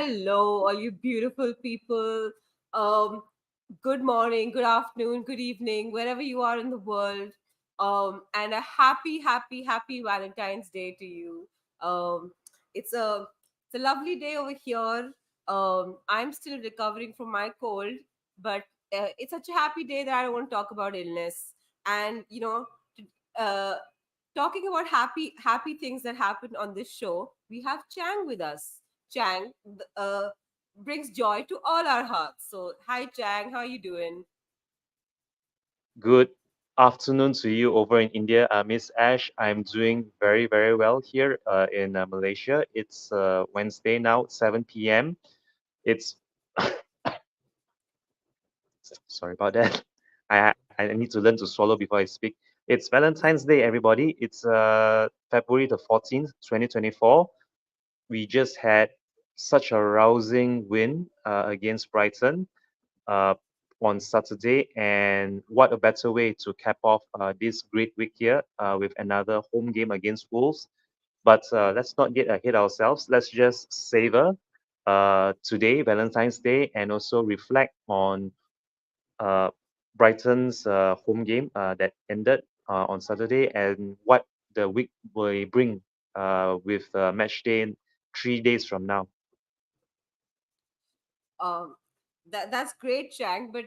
Hello, all you beautiful people. Um, Good morning, good afternoon, good evening, wherever you are in the world. And a happy Valentine's Day to you. Um, it's a it's a lovely day over here. I'm still recovering from my cold, but it's such a happy day that I don't want to talk about illness. And uh, talking about happy things that happened on this show, we have Chang with us. Chang brings joy to all our hearts. So, hi Chang, how are you doing? Good afternoon to you over in India, Miss Ash. I'm doing very, very well here in Malaysia. It's Wednesday now, 7 p.m. It's sorry about that. I need to learn to swallow before I speak. It's Valentine's Day, everybody. It's February the 14th, 2024. We just had such a rousing win against Brighton uh, on Saturday. And what a better way to cap off this great week here with another home game against Wolves. But let's not get ahead ourselves. Let's just savor today, Valentine's Day, and also reflect on uh, Brighton's home game that ended on Saturday and what the week will bring with match day 3 days from now. Um, that's great, Chang. But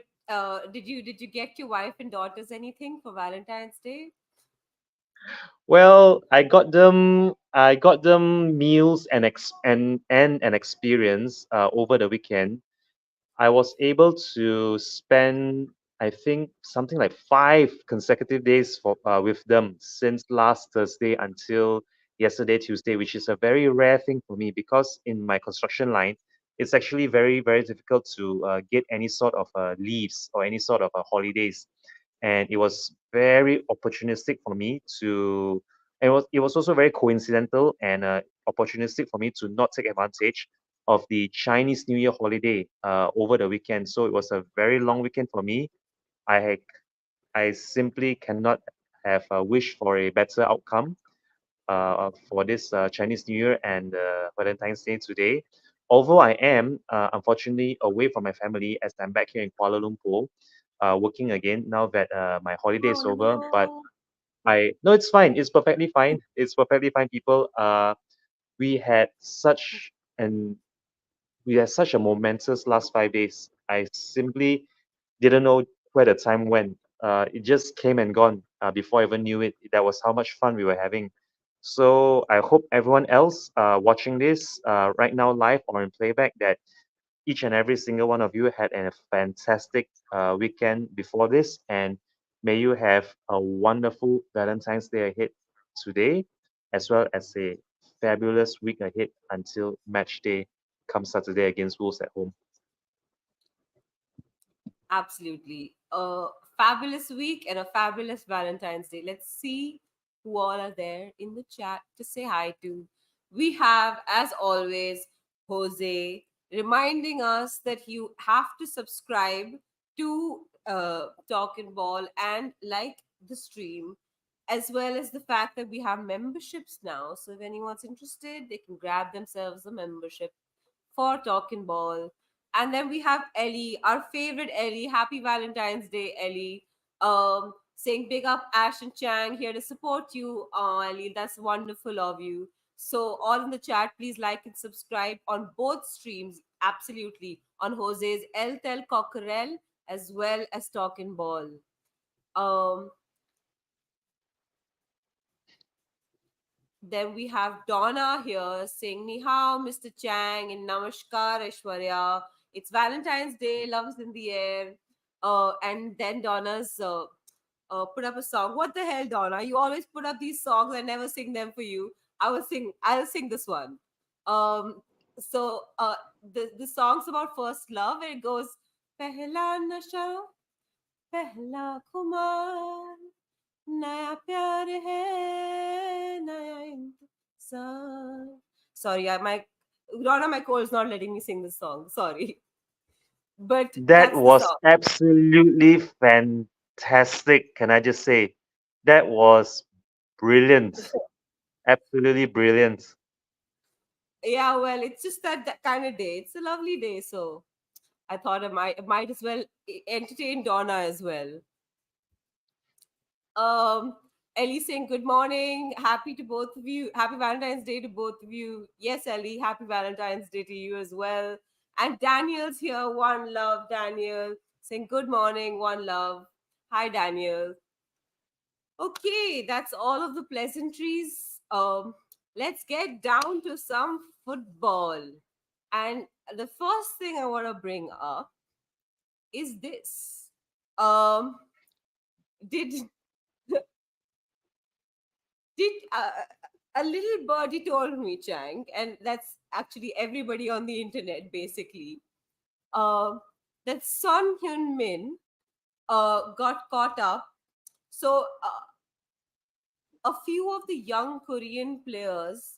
did you get your wife and daughters anything for Valentine's Day? Well, I got them meals and an experience over the weekend. I was able to spend, I think, something like 5 consecutive days with them since last Thursday until yesterday, Tuesday, which is a very rare thing for me because in my construction line, it's actually very, very difficult to get any sort of leaves or any sort of holidays. And it was very opportunistic for me to, and it was also very coincidental and opportunistic for me to not take advantage of the Chinese New Year holiday over the weekend. So it was a very long weekend for me. I I simply cannot have a wish for a better outcome for this Chinese New Year and Valentine's Day today. Although I am unfortunately away from my family as I'm back here in Kuala Lumpur, working again now that my holiday Oh is over. But no. I no, it's fine. It's perfectly fine. It's perfectly fine. People, we had such an we had such a momentous last 5 days. I simply didn't know where the time went. It just came and gone before I even knew it. That was how much fun we were having. So I hope everyone else watching this right now live or in playback that each and every single one of you had a fantastic weekend before this, and may you have a wonderful Valentine's Day ahead today, as well as a fabulous week ahead until match day comes Saturday against Wolves at home. Absolutely. A fabulous week and a fabulous Valentine's Day. Let's see who all are there in the chat to say hi to. We have, as always, Jose reminding us that you have to subscribe to Talking Ball and like the stream, as well as the fact that we have memberships now. So if anyone's interested, they can grab themselves a membership for Talking Ball. And then we have Ellie, our favorite Ellie. Happy Valentine's Day, Ellie. Saying big up Ash and Chang here to support you, Ellie. That's wonderful of you. So all in the chat, please like and subscribe on both streams. Absolutely. On Jose's El Tel Cockerel as well as Talking Ball. Um, Then we have Donna here saying Ni hao, Mr. Chang, and Namaskar, Aishwarya. It's Valentine's Day, love's in the air. And then Donna's put up a song. What the hell, Donna? You always put up these songs. I never sing them for you. I'll sing this one. Um, the song's about first love, and it goes Pehla nasha, pehla khumar, नया प्यार है नया इंतजार. Sorry, my Rana, my cold is not letting me sing this song. Sorry, but That that's the was song. absolutely fantastic. Can I just say, that was brilliant, absolutely brilliant. Yeah, well, it's just that kind of day. It's a lovely day, so I thought I might as well entertain Donna as well. Um, Ellie saying good morning, happy to both of you, happy Valentine's Day to both of you. Yes, Ellie, happy Valentine's Day to you as well. And Daniel's here, one love, Daniel saying good morning, one love. Hi, Daniel. Okay, that's all of the pleasantries. Let's get down to some football. And the first thing I want to bring up is this. Um, did did a little birdie told me, Chang, and that's actually everybody on the internet basically, uh, that Son Hyun Min got caught up. So a few of the young Korean players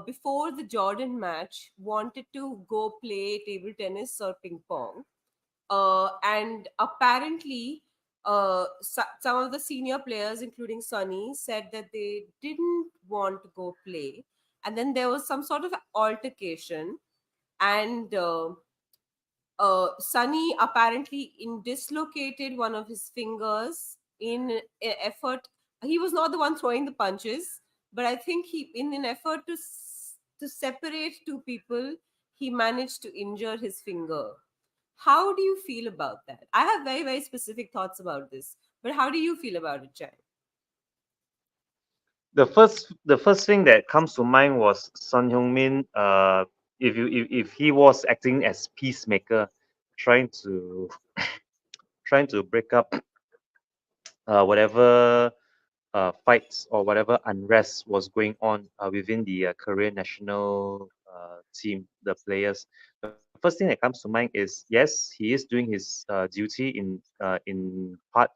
before the Jordan match wanted to go play table tennis or ping pong. And apparently, some of the senior players, including Sonny, said that they didn't want to go play. And then there was some sort of altercation. And Sunny apparently dislocated one of his fingers in an effort. He was not the one throwing the punches, but I think in an effort to separate two people, he managed to injure his finger. How do you feel about that? I have very, very specific thoughts about this, but how do you feel about it, Chai? The first thing that comes to mind was Sun Hyung Min. If he was acting as peacemaker, trying to trying to break up whatever fights or whatever unrest was going on within the Korean national team, the players. The first thing that comes to mind is yes, he is doing his duty in part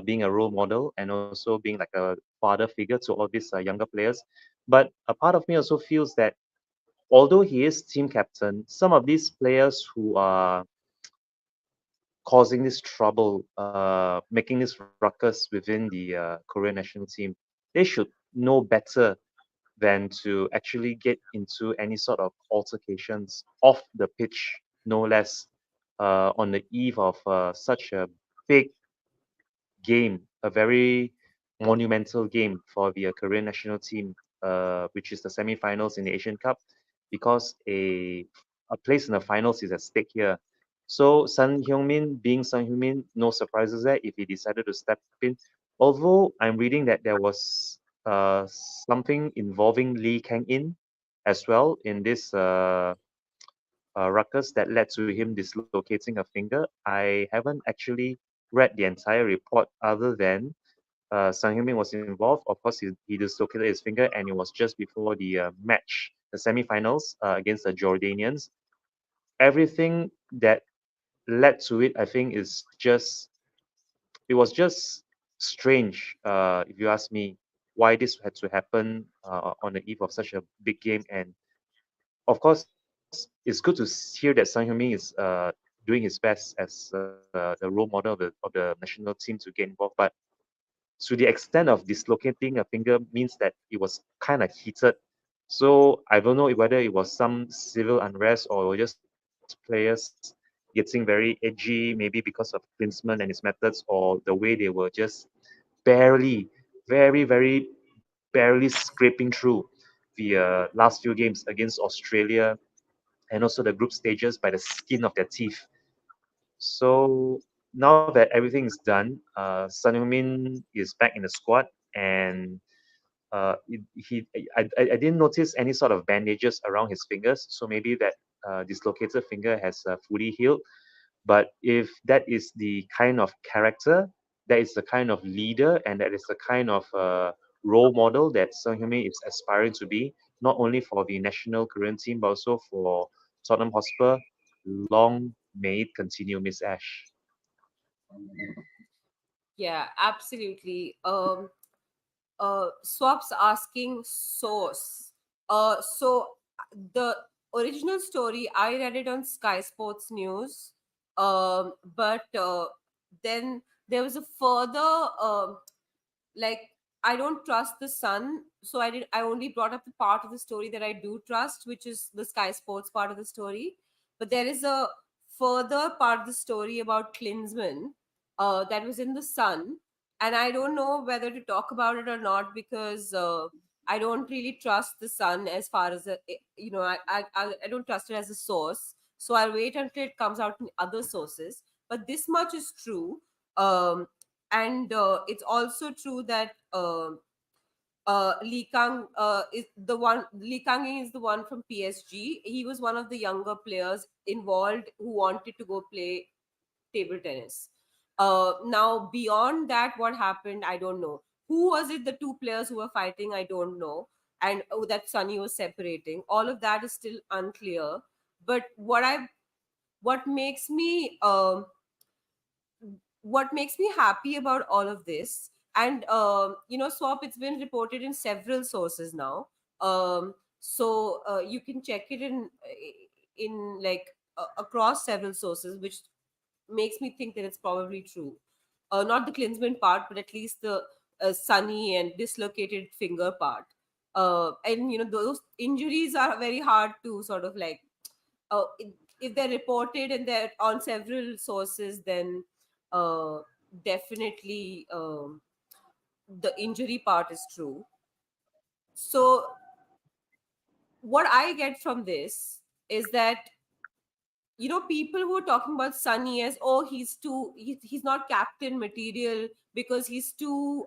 being a role model and also being like a father figure to all these younger players. But a part of me also feels that although he is team captain, some of these players who are causing this trouble, making this ruckus within the Korean national team, they should know better than to actually get into any sort of altercations off the pitch, no less, on the eve of such a big game, a very monumental game for the Korean national team, which is the semi-finals in the Asian Cup, because a place in the finals is at stake here. So Sun Heung-min, being Sun Heung-min, no surprises there if he decided to step in. Although I'm reading that there was something involving Lee Kang-in as well in this ruckus that led to him dislocating a finger. I haven't actually read the entire report other than Sang Heung-min was involved. Of course, he dislocated his finger, and it was just before the match, the semi-finals against the Jordanians. Everything that led to it, I think, it was just strange, if you ask me, why this had to happen on the eve of such a big game. And of course, it's good to hear that Sang Heung-min is doing his best as the role model of the national team to get involved. But to the extent of dislocating a finger means that it was kind of heated. So I don't know whether it was some civil unrest or just players getting very edgy, maybe because of Klinsmann and his methods, or the way they were just barely, very, very barely scraping through the last few games against Australia and also the group stages by the skin of their teeth. So now that everything is done, Sun Heung-min is back in the squad, and I didn't notice any sort of bandages around his fingers, so maybe that dislocated finger has fully healed. But if that is the kind of character, that is the kind of leader, and that is the kind of role model that Sung Hyun-min is aspiring to be, not only for the national Korean team but also for Tottenham Hotspur, long may it continue, Miss Ash. Yeah, absolutely. Swaps asking source. So the original story I read it on Sky Sports News, but then there was a further like I don't trust the sun. So I only brought up the part of the story that I do trust, which is the Sky Sports part of the story. But there is a further part of the story about Klinsman that was in the sun. And I don't know whether to talk about it or not, because I don't really trust the sun as far as I don't trust it as a source. So I'll wait until it comes out in other sources. But this much is true. And it's also true that Lee Kang is the one. Lee Kang is the one from PSG. He was one of the younger players involved who wanted to go play table tennis. Now, beyond that, what happened? I don't know. Who was it? The two players who were fighting? I don't know. And that Sunny was separating. All of that is still unclear. But what makes me happy about all of this, and Swap, it's been reported in several sources now. You can check it in like across several sources, which makes me think that it's probably true. Not the Klinsman part, but at least the sunny and dislocated finger part. And those injuries are very hard to sort of like, uh, if they're reported and they're on several sources, then uh, definitely the injury part is true. So what I get from this is that, people who are talking about Sunny as, oh, he's not captain material because he's too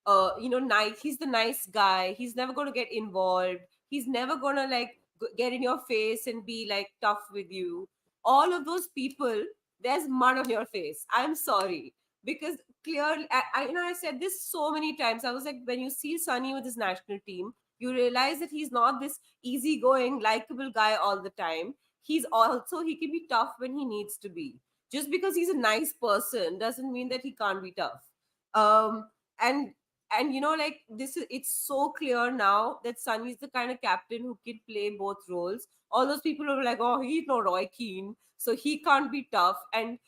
nice, he's the nice guy, he's never going to get involved, he's never going to like get in your face and be like tough with you. All of those people, there's mud on your face, I'm sorry. Because clearly, I said this so many times, I was like, when you see Sunny with his national team, you realize that he's not this easygoing likable guy all the time. He can be tough when he needs to be. Just because he's a nice person doesn't mean that he can't be tough. um and like this is, it's so clear now that Sunny is the kind of captain who can play both roles. All those people who are like, oh, he's no Roy Keane, so he can't be tough. And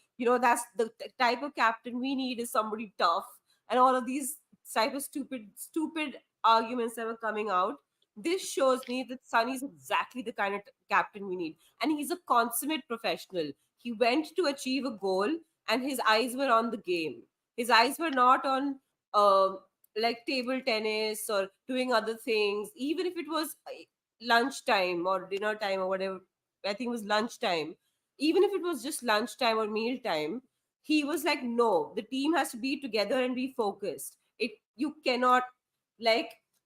that's the type of captain we need, is somebody tough. And all of these type of stupid arguments that were coming out, this shows me that Sunny is exactly the kind of captain we need. And he's a consummate professional. He went to achieve a goal, and his eyes were on the game. His eyes were not on like table tennis or doing other things. Even if it was lunchtime or dinner time or whatever, I think it was lunchtime. Even if it was just lunchtime or meal time, he was like, no, the team has to be together and be focused. Like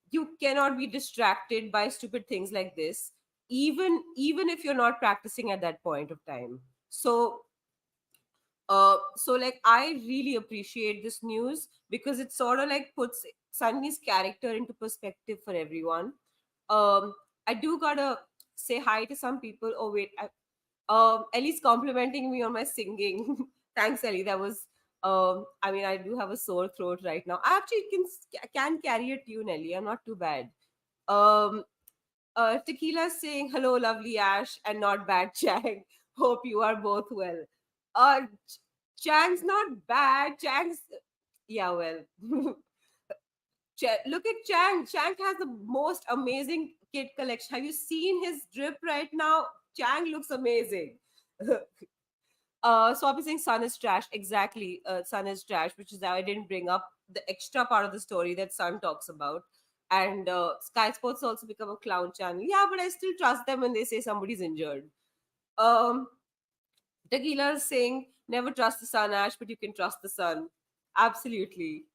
you cannot be distracted by stupid things like this, even if you're not practicing at that point of time. So like I really appreciate this news, because it sort of like puts Sunny's character into perspective for everyone. I do gotta say hi to some people. Oh wait, Ellie's complimenting me on my singing. Thanks, Ellie. That was I mean, I do have a sore throat right now. I actually can carry a tune, Ellie. I'm not too bad. um Tequila saying, hello, lovely Ash, and not bad, Chang. Hope you are both well. Chang's not bad. Chang's, yeah, well. Look at Chang. Chang has the most amazing kit collection. Have you seen his drip right now? Chang looks amazing. So I'm saying Sun is trash. Exactly. Sun is trash, which is how I didn't bring up the extra part of the story that Sun talks about. And Sky Sports also become a clown channel. Yeah, but I still trust them when they say somebody's injured. Um, Tequila is saying, never trust the sun, Ash, but you can trust the sun. Absolutely.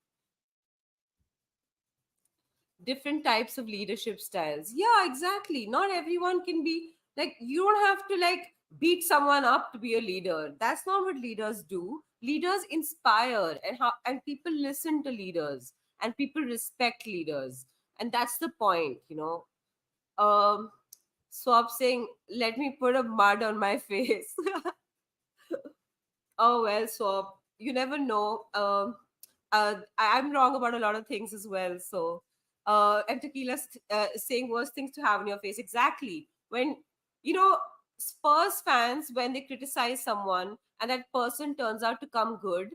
Different types of leadership styles. Yeah, exactly. Not everyone can be like, you don't have to like beat someone up to be a leader. That's not what leaders do. Leaders inspire, and people listen to leaders, and people respect leaders. And that's the point. Um Swap saying, let me put a mud on my face. Oh well, Swap. You never know. I'm wrong about a lot of things as well. So, and Tequila saying worse things to have in your face. Exactly. When you know Spurs fans, when they criticize someone and that person turns out to come good,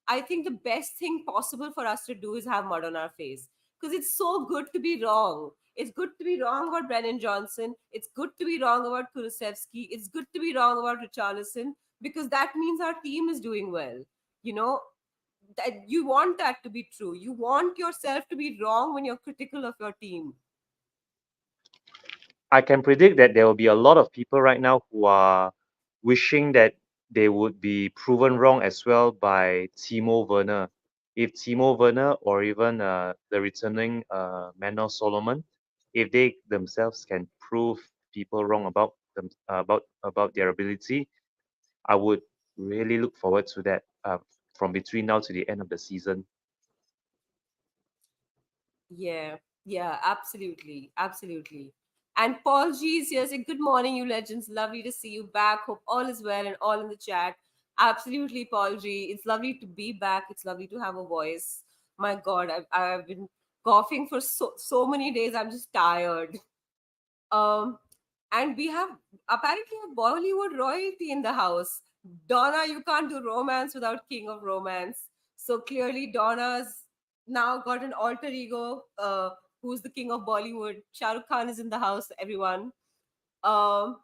I think the best thing possible for us to do is have mud on our face. Because it's so good to be wrong. It's good to be wrong about Brennan Johnson. It's good to be wrong about Kulusevski. It's good to be wrong about Richarlison because that means our team is doing well. You know, that you want that to be true. You want yourself to be wrong when you're critical of your team. I can predict that there will be a lot of people right now who are wishing that they would be proven wrong as well by Timo Werner. If Timo Werner or even the returning Manuel Solomon, if they themselves can prove people wrong about them about their ability, I would really look forward to that from between now to the end of the season. Yeah, yeah, absolutely, absolutely. And Paul G is here saying, "Good morning, you legends. Lovely to see you back. Hope all is well and all in the chat." Absolutely, Paul G. It's lovely to be back. It's lovely to have a voice. My God, I've been coughing for so many days. I'm just tired. Um, and we have apparently a Bollywood royalty in the house. Donna, you can't do romance without King of Romance. So clearly, Donna's now got an alter ego. Who's the king of Bollywood? Shah Rukh Khan is in the house. Everyone. Um,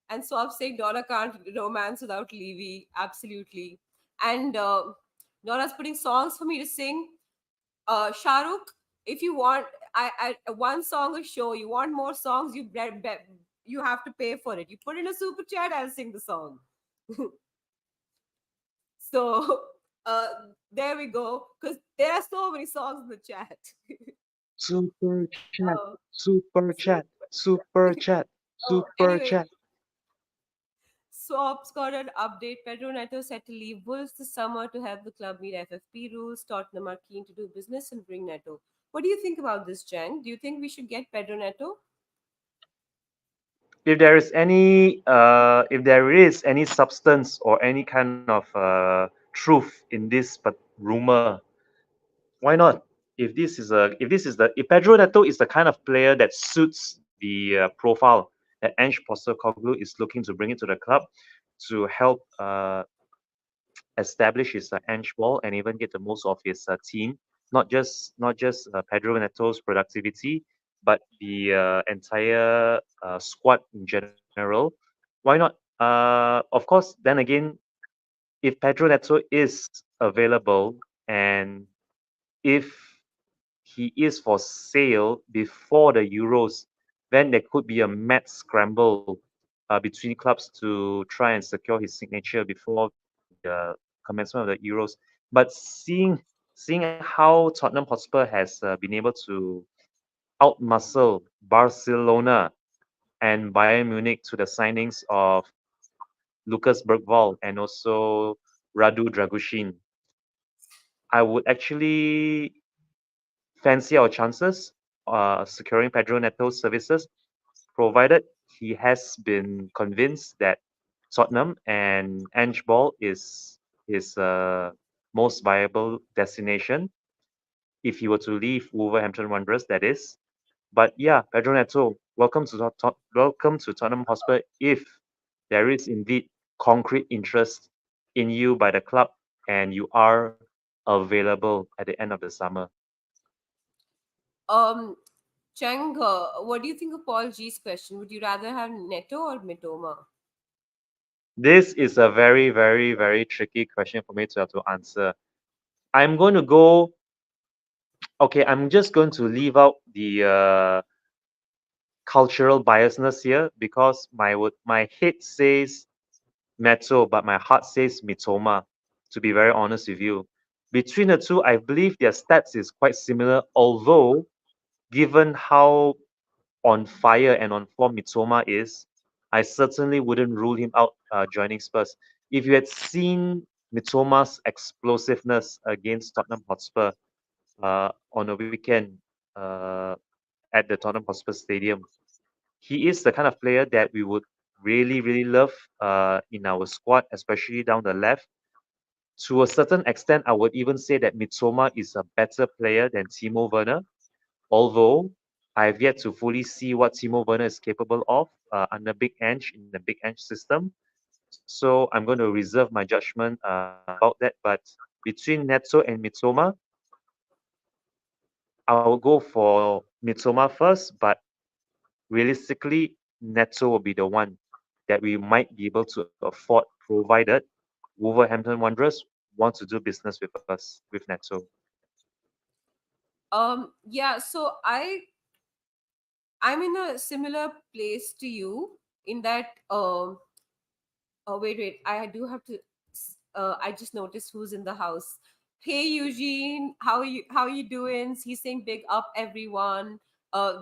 and so I'm saying Donna can't romance without Levy. Absolutely. And Donna's putting songs for me to sing. Shahrukh, if you want I one song a show, you want more songs, you have to pay for it. You put in a super chat, I'll sing the song. So uh, there we go. Because there are so many songs in the chat. Super chat, uh, super chat, super super chat. chat, Oh, super anyway, chat. Swap's got an update. Pedro Neto set to leave Wolves this summer to help the club meet FFP rules. Tottenham are keen to do business and bring Neto. What do you think about this, Jen? Do you think we should get Pedro Neto? If there is any substance or any kind of truth in this but rumor, why not? If Pedro Neto is the kind of player that suits the profile that Ange Postecoglou is looking to bring into the club to help establish his Ange ball and even get the most of his team, not just Pedro Neto's productivity, but the entire squad in general. Why not? Of course, then again, if Pedro Neto is available and if he is for sale before the Euros, then there could be a mad scramble between clubs to try and secure his signature before the commencement of the Euros. But seeing how Tottenham Hotspur has been able to outmuscle Barcelona and Bayern Munich to the signings of Lucas Bergvall and also Radu Dragushin, I would actually fancy our chances securing Pedro Neto's services, provided he has been convinced that Tottenham and Ange Ball is his most viable destination if he were to leave Wolverhampton Wanderers, that is. But yeah, Pedro Neto, welcome to Tottenham Hotspur if there is indeed concrete interest in you by the club and you are available at the end of the summer. Um, Chang, what do you think of Paul G's question? Would you rather have Neto or Mitoma? This is a very, very, very tricky question for me to have to answer. I'm going to go. Okay, I'm just going to leave out the cultural biasness here because my head says Neto, but my heart says Mitoma. To be very honest with you, between the two, I believe their stats is quite similar. Although, given how on fire and on form Mitoma is, I certainly wouldn't rule him out joining Spurs. If you had seen Mitoma's explosiveness against Tottenham Hotspur on a weekend at the Tottenham Hotspur Stadium, he is the kind of player that we would really, really love in our squad, especially down the left. To a certain extent, I would even say that Mitoma is a better player than Timo Werner, although I've yet to fully see what Timo Werner is capable of under Big Ange in the Big Ange system. So I'm going to reserve my judgment about that. But between Netso and Mitoma, I will go for Mitoma first, but realistically, Netso will be the one that we might be able to afford, provided Wolverhampton Wanderers want to do business with us with Netso. Yeah, so I'm in a similar place to you in that oh wait, I do have to. I just noticed who's in the house. Hey Eugene, how you doing? He's saying big up everyone.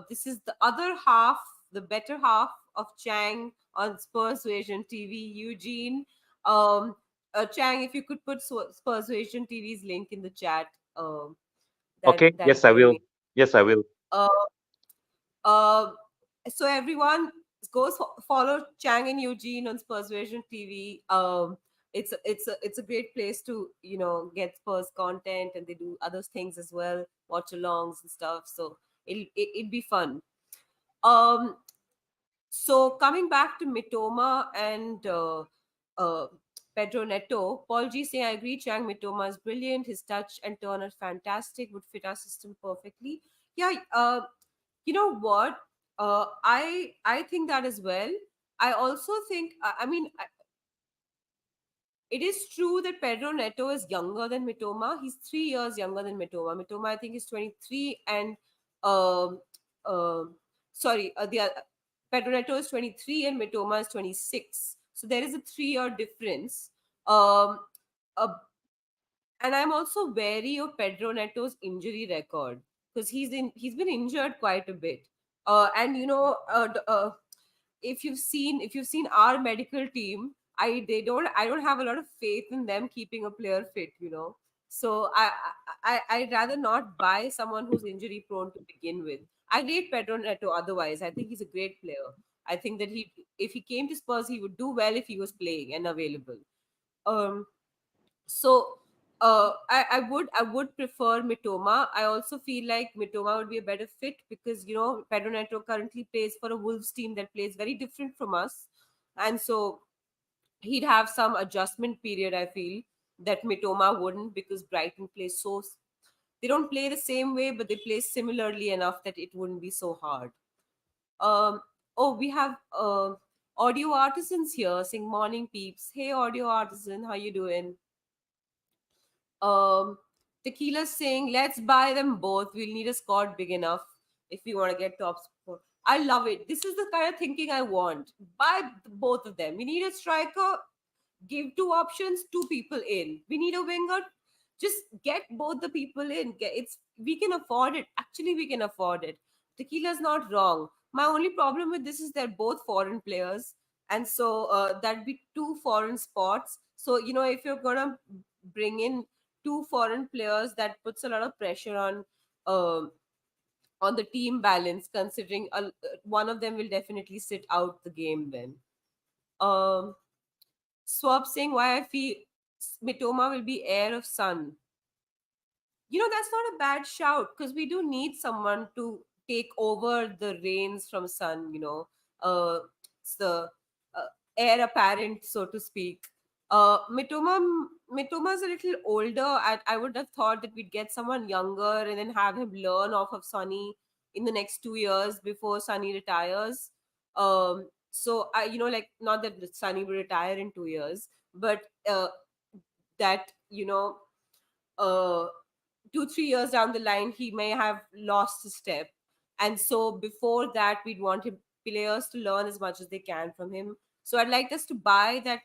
This is the other half, the better half of Chang on Spurs Vision TV. Eugene, um, Chang, if you could put Spurs Vision TV's link in the chat, Okay, that'd yes, I be will. amazing. Yes, I will. Uh, uh, so everyone follow Chang and Eugene on Spurs Vision TV. It's a great place to get Spurs content, and they do other things as well, watch alongs and stuff. So it'd be fun. Um, so coming back to Mitoma and uh, Pedro Neto, Paul G saying, I agree, Chang Mitoma is brilliant. His touch and turn are fantastic, would fit our system perfectly. Yeah, you know what? I think that as well. I also think, I mean, it is true that Pedro Neto is younger than Mitoma. He's 3 years younger than Mitoma. Mitoma, I think, is 23, and um, um sorry, Pedro Neto is 23 and Mitoma is 26. So there is a 3 year difference. Um, uh, and I'm also wary of Pedro Neto's injury record because he's been injured quite a bit. And if you've seen our medical team, I don't have a lot of faith in them keeping a player fit. So I'd rather not buy someone who's injury prone to begin with. I rate Pedro Neto otherwise. I think he's a great player. I think that if he came to Spurs, he would do well if he was playing and available. Um, so I would prefer Mitoma. I also feel like Mitoma would be a better fit because Pedro Neto currently plays for a Wolves team that plays very different from us, and so he'd have some adjustment period. I feel that Mitoma wouldn't because Brighton plays they don't play the same way, but they play similarly enough that it wouldn't be so hard. Um, oh, we have audio artisans here saying morning peeps. Hey, audio artisan, how you doing? Um, Tequila's saying, let's buy them both. We'll need a squad big enough if we want to get top support. I love it. This is the kind of thinking I want. Buy both of them. We need a striker, give two options, two people in. We need a winger, just get both the people in. We can afford it. Actually, we can afford it. Tequila's not wrong. My only problem with this is they're both foreign players, and so that'd be two foreign spots. So if you're gonna bring in two foreign players, that puts a lot of pressure um on the team balance. Considering one of them will definitely sit out the game then. Um, Swap saying why I feel Mitoma will be heir of Sun. That's not a bad shout because we do need someone to take over the reins from Sun. It's the uh, heir apparent, so to speak. Mitoma's a little older. I would have thought that we'd get someone younger and then have him learn off of Sunny in the next 2 years before Sunny retires. So like, not that Sunny will retire in 2 years, but that uh 2-3 years down the line he may have lost a step, and so before that we'd want him players to learn as much as they can from him. So I'd like us to buy that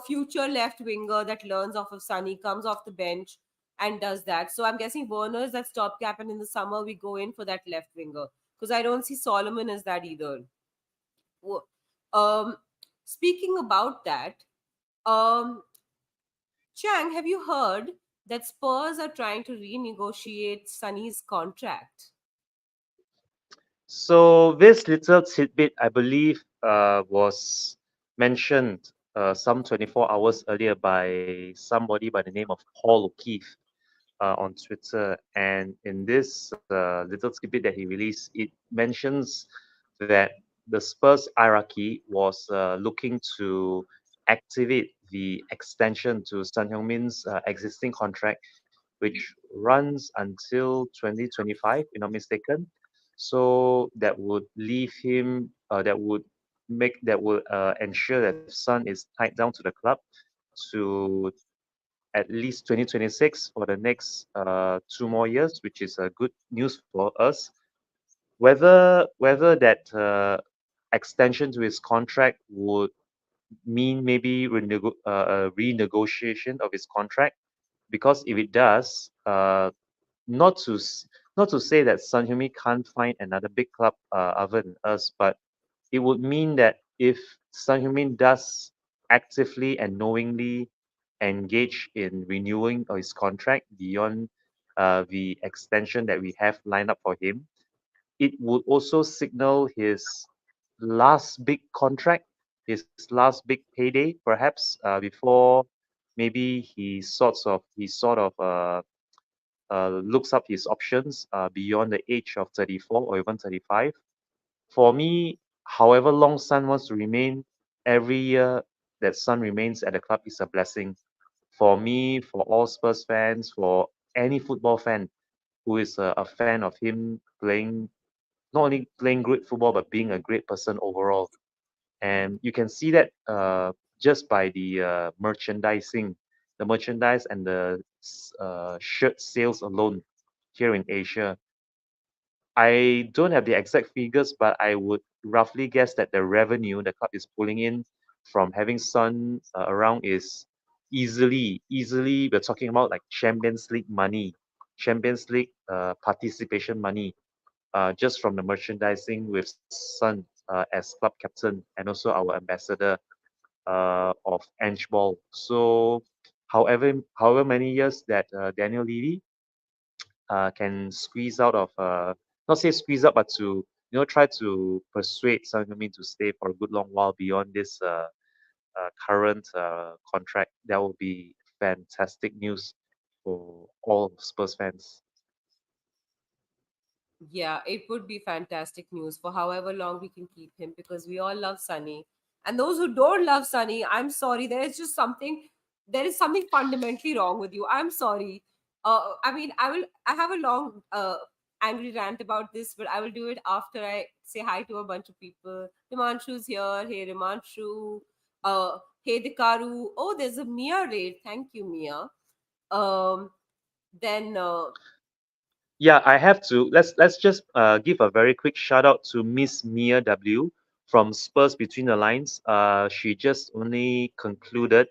future left winger that learns off of Sunny, comes off the bench and does that. So I'm guessing Werner's that stopgap, and in the summer we go in for that left winger because I don't see Solomon as that either. Wo- um Speaking about that, um Chang, have you heard that Spurs are trying to renegotiate Sonny's contract? So this little tidbit, I believe, was mentioned some 24 hours earlier by somebody by the name of Paul O'Keefe on Twitter. And in this little tidbit that he released, it mentions that the Spurs hierarchy was looking to activate the extension to Sun Heung-min's existing contract, which runs until 2025, if not mistaken. So that would leave him, that would ensure that Sun is tied down to the club to at least 2026 for the next 2 more years, which is a good news for us. Whether that extension to his contract would mean maybe a renegotiation of his contract, because if it does, not to s- not to say that Sun Heung-min can't find another big club other than us, but it would mean that if Sun Heung-min does actively and knowingly engage in renewing of his contract beyond the extension that we have lined up for him, it would also signal his last big contract, his last big payday, perhaps before maybe he looks up his options beyond the age of 34 or even 35. For me, however long Sun wants to remain, every year that Sun remains at the club is a blessing. For me, for all Spurs fans, for any football fan who is a fan of him playing, not only playing great football, but being a great person overall. And you can see that just by the merchandise and the shirt sales alone here in Asia. I don't have the exact figures, but I would roughly guess that the revenue the club is pulling in from having Sun around is easily, we're talking about like Champions League money, Champions League participation money, just from the merchandising with Sun as club captain and also our ambassador of Ange Ball. So, however many years that Daniel Levy can squeeze out of not say squeeze out, but to try to persuade Son Heung-min to stay for a good long while beyond this current contract. That will be fantastic news for all Spurs fans. Yeah, it would be fantastic news for however long we can keep him, because we all love Sunny. And those who don't love Sunny, I'm sorry, there is something fundamentally wrong with you. I'm sorry. I mean, I have a long angry rant about this, but I will do it after I say hi to a bunch of people. Rimanshu's here. Hey, Rimanshu. Hey, Dikaru. Oh, there's a Mia raid. Thank you, Mia. Um, then Yeah, I have to. Let's just give a very quick shout out to Miss Mia W from Spurs Between the Lines. She just only concluded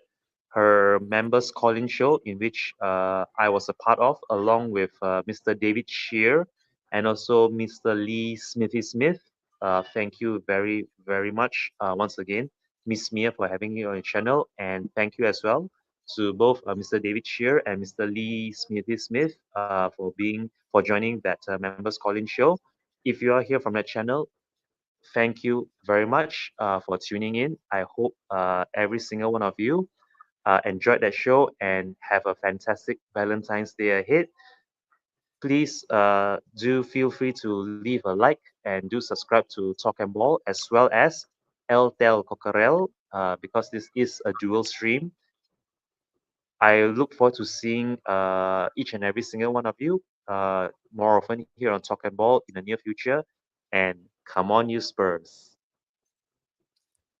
her members calling show, in which I was a part of, along with Mr. David Shear and also Mr. Lee Smithy Smith. Thank you very much once again, Miss Mia, for having me on your channel, and thank you as well to both Mr. David Shear and Mr. Lee Smithy Smith for joining that members calling show. If you are here from that channel, thank you very much for tuning in. I hope every single one of you enjoyed that show and have a fantastic Valentine's Day ahead. Please do feel free to leave a like and do subscribe to Talk and Ball, as well as El Tel Cocorel, because this is a dual stream. I look forward to seeing each and every single one of you more often here on Talk and Ball in the near future. And come on, you Spurs.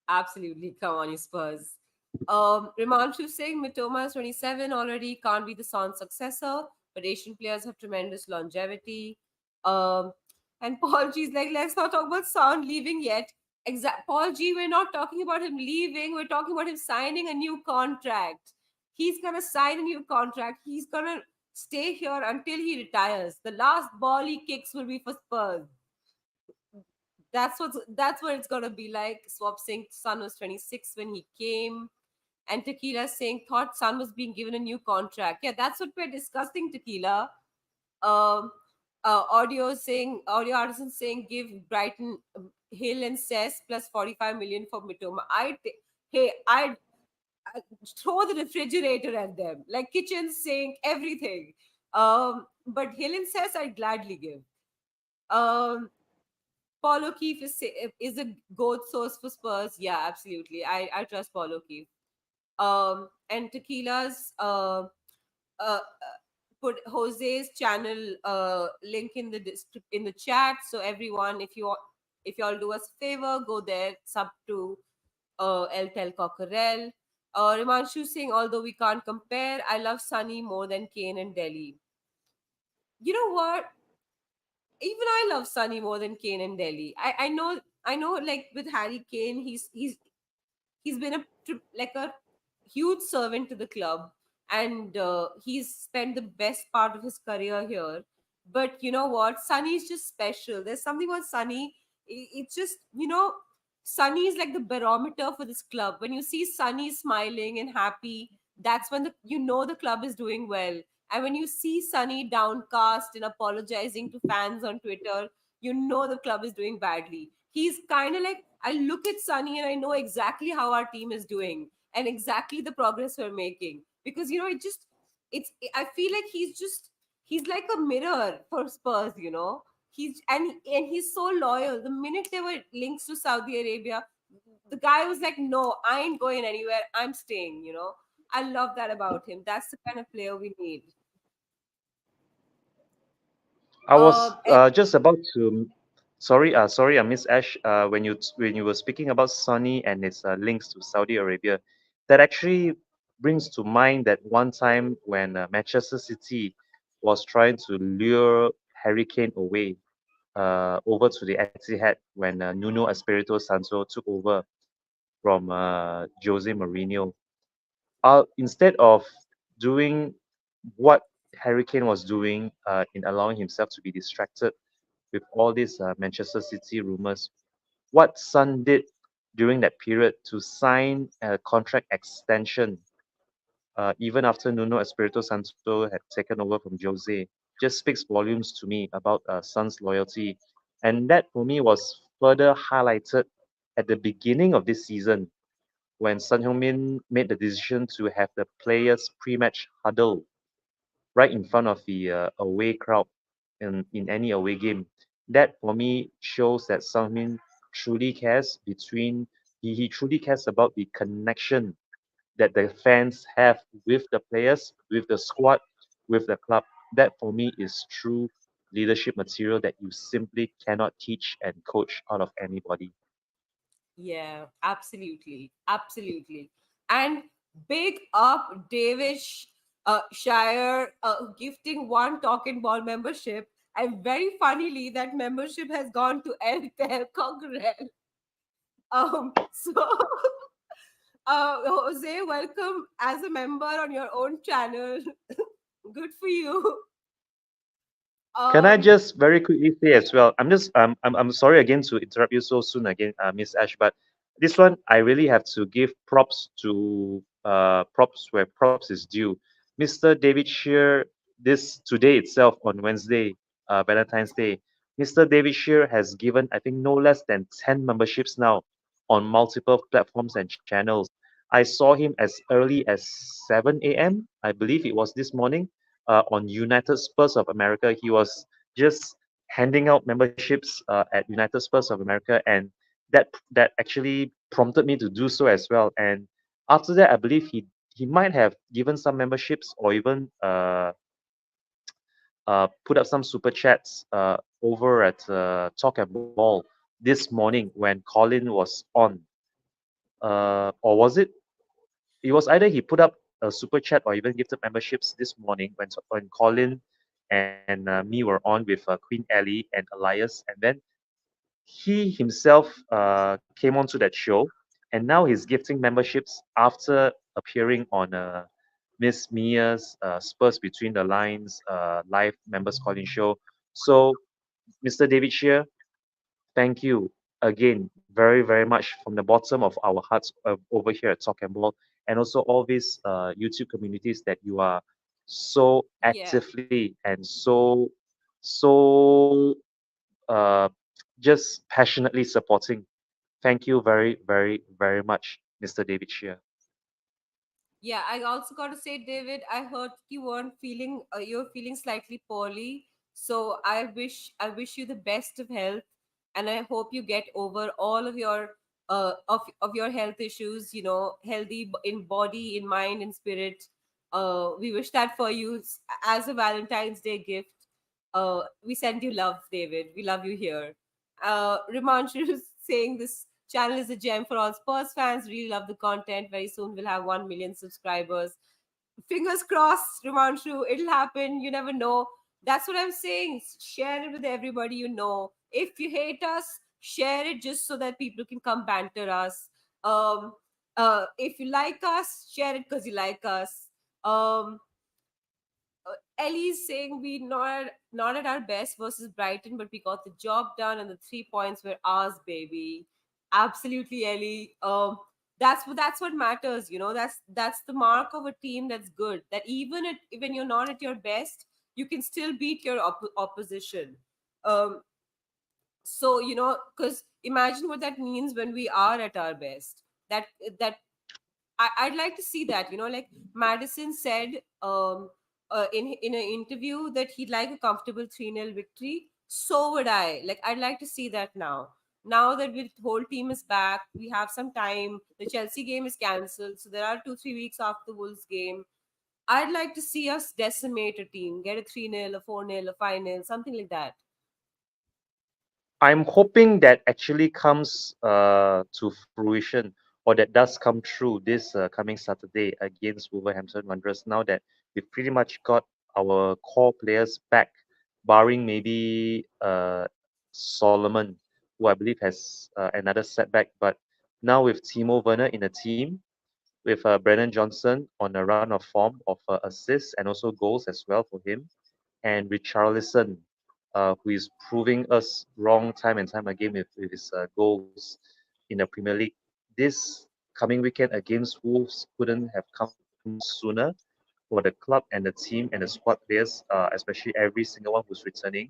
absolutely. Come on, you Spurs. Rimanshu Singh, Mitoma is 27 already, can't be the Son successor, but Asian players have tremendous longevity. Um, and Paul G is like, let's not talk about Son leaving yet. Paul G, we're not talking about him leaving, we're talking about him signing a new contract. He's gonna sign a new contract. He's gonna stay here until he retires. The last ball he kicks will be for Spurs. That's what it's gonna be like. Swap saying Son was 26 when he came, and Tequila saying thought Son was being given a new contract. Yeah, that's what we're discussing, Tequila. Um, audio artisan saying give Brighton Hill and Cess plus 45 million for Mitoma. Hey, I throw the refrigerator at them, like kitchen sink, everything. But Hill and Cess I'd gladly give. Um, Paul O'Keefe is a goat source for Spurs. Yeah, absolutely. I trust Paul O'Keefe. And Tequila's put Jose's channel link in the in the chat. So everyone, if y'all do us a favor, go there, sub to El Tel Cockerel. Rimanshu Singh, although we can't compare, I love Sunny more than Kane and Delhi. You know what? Even I love Sunny more than Kane and Delhi. I know like with Harry Kane, he's been like a huge servant to the club, and he's spent the best part of his career here. But you know what, Sunny is just special. There's something about Sunny. It's just, Sunny is like the barometer for this club. When you see Sunny smiling and happy, that's when the club is doing well. And when you see Sunny downcast and apologizing to fans on Twitter, you know the club is doing badly. He's kind of like, I look at Sunny and I know exactly how our team is doing and exactly the progress we're making. Because I feel like he's like a mirror for Spurs. And he's so loyal. The minute there were links to Saudi Arabia, the guy was like, "No, I ain't going anywhere. I'm staying." I love that about him. That's the kind of player we need. I was And just about to. Sorry, Miss Ash. When you were speaking about Sunny and its links to Saudi Arabia, that actually brings to mind that one time when Manchester City was trying to lure Harry Kane away over to the Etihad when Nuno Espirito Santo took over from Jose Mourinho. Instead of doing what Harry Kane was doing in allowing himself to be distracted with all these Manchester City rumors, what Son did during that period to sign a contract extension, even after Nuno Espirito Santo had taken over from Jose, just speaks volumes to me about Son's loyalty. And that for me was further highlighted at the beginning of this season when Sun Heung-min made the decision to have the players pre-match huddle right in front of the away crowd in any away game. That for me shows that Sungmin truly cares between he truly cares about the connection that the fans have with the players, with the squad, with the club. That for me is true leadership material that you simply cannot teach and coach out of anybody. yeah, absolutely, absolutely. And big up David Shire, gifting one Talking Ball membership. And very funnily, that membership has gone to El Tel Cockerel. So Jose, welcome as a member on your own channel. Good for you. Can I Um, just very quickly say as well? I'm sorry again to interrupt you so soon again, Miss Ash, but this one I really have to give props where props is due. Mr. David Shear, this today itself on Wednesday, Valentine's Day, Mr. David Shear has given I think no less than 10 memberships now on multiple platforms and channels. I saw him as early as 7 a.m. I believe it was this morning on United Spurs of America. He was just handing out memberships at United Spurs of America, and that actually prompted me to do so as well. And after that, I believe he might have given some memberships or even put up some super chats over at Talk and Ball this morning when Colin was on. Or was it? It was either he put up a super chat or even gifted memberships this morning when Colin and me were on with Queen Ellie and Elias, and then he himself came onto that show, and now he's gifting memberships after appearing on Miss Mia's Spurs Between the Lines live members calling show. So, Mr. David Shear, thank you again very, very much from the bottom of our hearts over here at Talk and Ball, and also all these YouTube communities that you are so yeah. actively and so uh, just passionately supporting. Thank you very, very, very much, Mr. David Shear. Yeah, I also got to say, David, I heard you're feeling slightly poorly. So I wish you the best of health, and I hope you get over all of your of your health issues, healthy in body, in mind, in spirit. We wish that for you as a Valentine's Day gift. We send you love, David. We love you here. Rimanshu is saying this channel is a gem for all Spurs fans. Really love the content. Very soon we'll have 1 million subscribers. Fingers crossed, Rimanshu. It'll happen. You never know. That's what I'm saying. Share it with everybody you know. If you hate us, share it just so that people can come banter us. Um, if you like us, share it because you like us. Um, Ellie's saying we not at our best versus Brighton, but we got the job done and the 3 points were ours, baby. Absolutely, Ellie. That's what matters. That's the mark of a team that's good. That when you're not at your best, you can still beat your opposition. Um, because imagine what that means when we are at our best. That I'd like to see that. Like Madison said in an interview that he'd like a comfortable 3-0 victory. So would I. Like, I'd like to see that now. Now that the whole team is back, we have some time. The Chelsea game is cancelled. So there are 2-3 weeks after the Wolves game. I'd like to see us decimate a team, get a 3-0, a 4-0, a 5-0, something like that. I'm hoping that actually comes to fruition, or that does come true this coming Saturday against Wolverhampton Wanderers. Now that we've pretty much got our core players back, barring maybe Solomon, who I believe has another setback. But now with Timo Werner in the team, with Brennan Johnson on a run of form of assists and also goals as well for him, and Richarlison, who is proving us wrong time and time again with his goals in the Premier League. This coming weekend against Wolves couldn't have come sooner for the club and the team and the squad players, especially every single one who's returning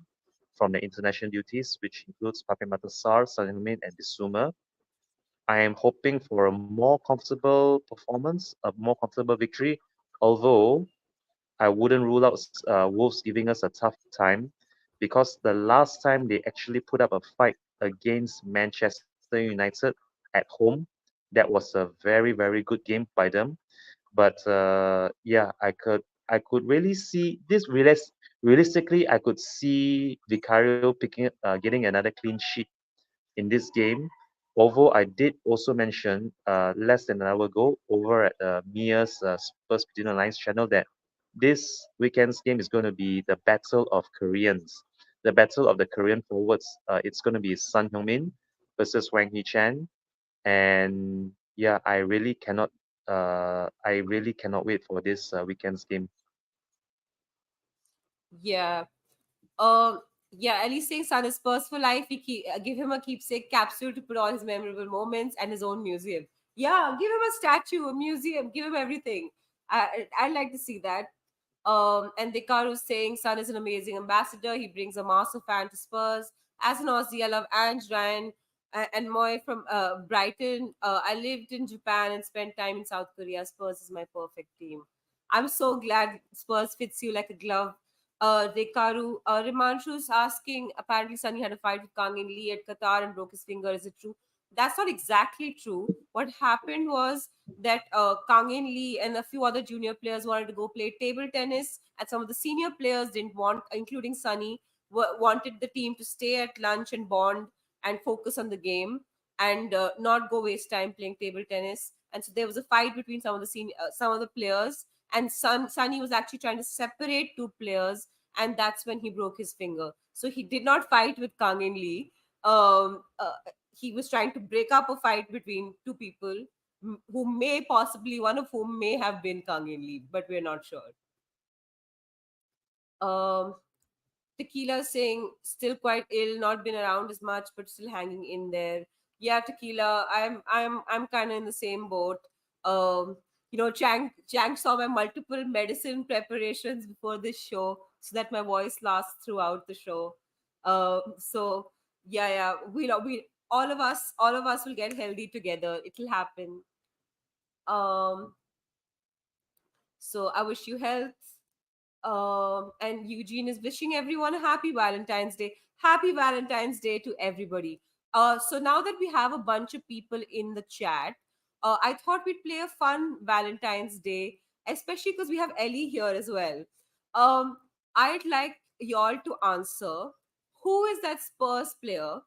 from the international duties, which includes Pape Matasar, Salim and Bissouma. I am hoping for a more comfortable performance, a more comfortable victory, although I wouldn't rule out Wolves giving us a tough time because the last time they actually put up a fight against Manchester United at home, that was a very, very good game by them. But yeah, I could really see this realistically. I could see Vicario getting another clean sheet in this game. Although I did also mention less than an hour ago over at Mia's Spurs Between the Lines channel that this weekend's game is going to be the battle of Koreans, the battle of the Korean forwards. It's going to be Sun Heung-min versus Wang Hee-chan, and yeah, I really cannot wait for this weekend's game. Yeah. Um, yeah, at least saying son is Spurs for life. Give him a keepsake capsule to put all his memorable moments and his own museum. Yeah, give him a statue, a museum, give him everything. I'd like to see that. And Dekaru's saying Son is an amazing ambassador. He brings a massive fan to Spurs. As an Aussie, I love Ange, Ryan, and Moy from Brighton. I lived in Japan and spent time in South Korea. Spurs is my perfect team. I'm so glad Spurs fits you like a glove. Dekaru, Rimanshu's asking, apparently Sunny had a fight with Kang In Lee at Qatar and broke his finger. Is it true? That's not exactly true. What happened was that Kang In Lee and a few other junior players wanted to go play table tennis, and some of the senior players didn't want, including Sunny, wanted the team to stay at lunch and bond and focus on the game and not go waste time playing table tennis. And so there was a fight between some of the players, and Sunny was actually trying to separate two players, and that's when he broke his finger. So he did not fight with Kang In Lee. He was trying to break up a fight between two people who may possibly, one of whom may have been Kang In Lee, but we're not sure. Um, Tequila saying still quite ill, not been around as much, but still hanging in there. Yeah, Tequila, I'm kind of in the same boat. Chang saw my multiple medicine preparations before this show so that my voice lasts throughout the show. So yeah, we all of us will get healthy together. It'll happen. Um, so I wish you health. And Eugene is wishing everyone a happy Valentine's Day. Happy Valentine's Day to everybody. So now that we have a bunch of people in the chat, I thought we'd play a fun Valentine's Day, especially because we have Ellie here as well. Um, I'd like y'all to answer, who is that Spurs player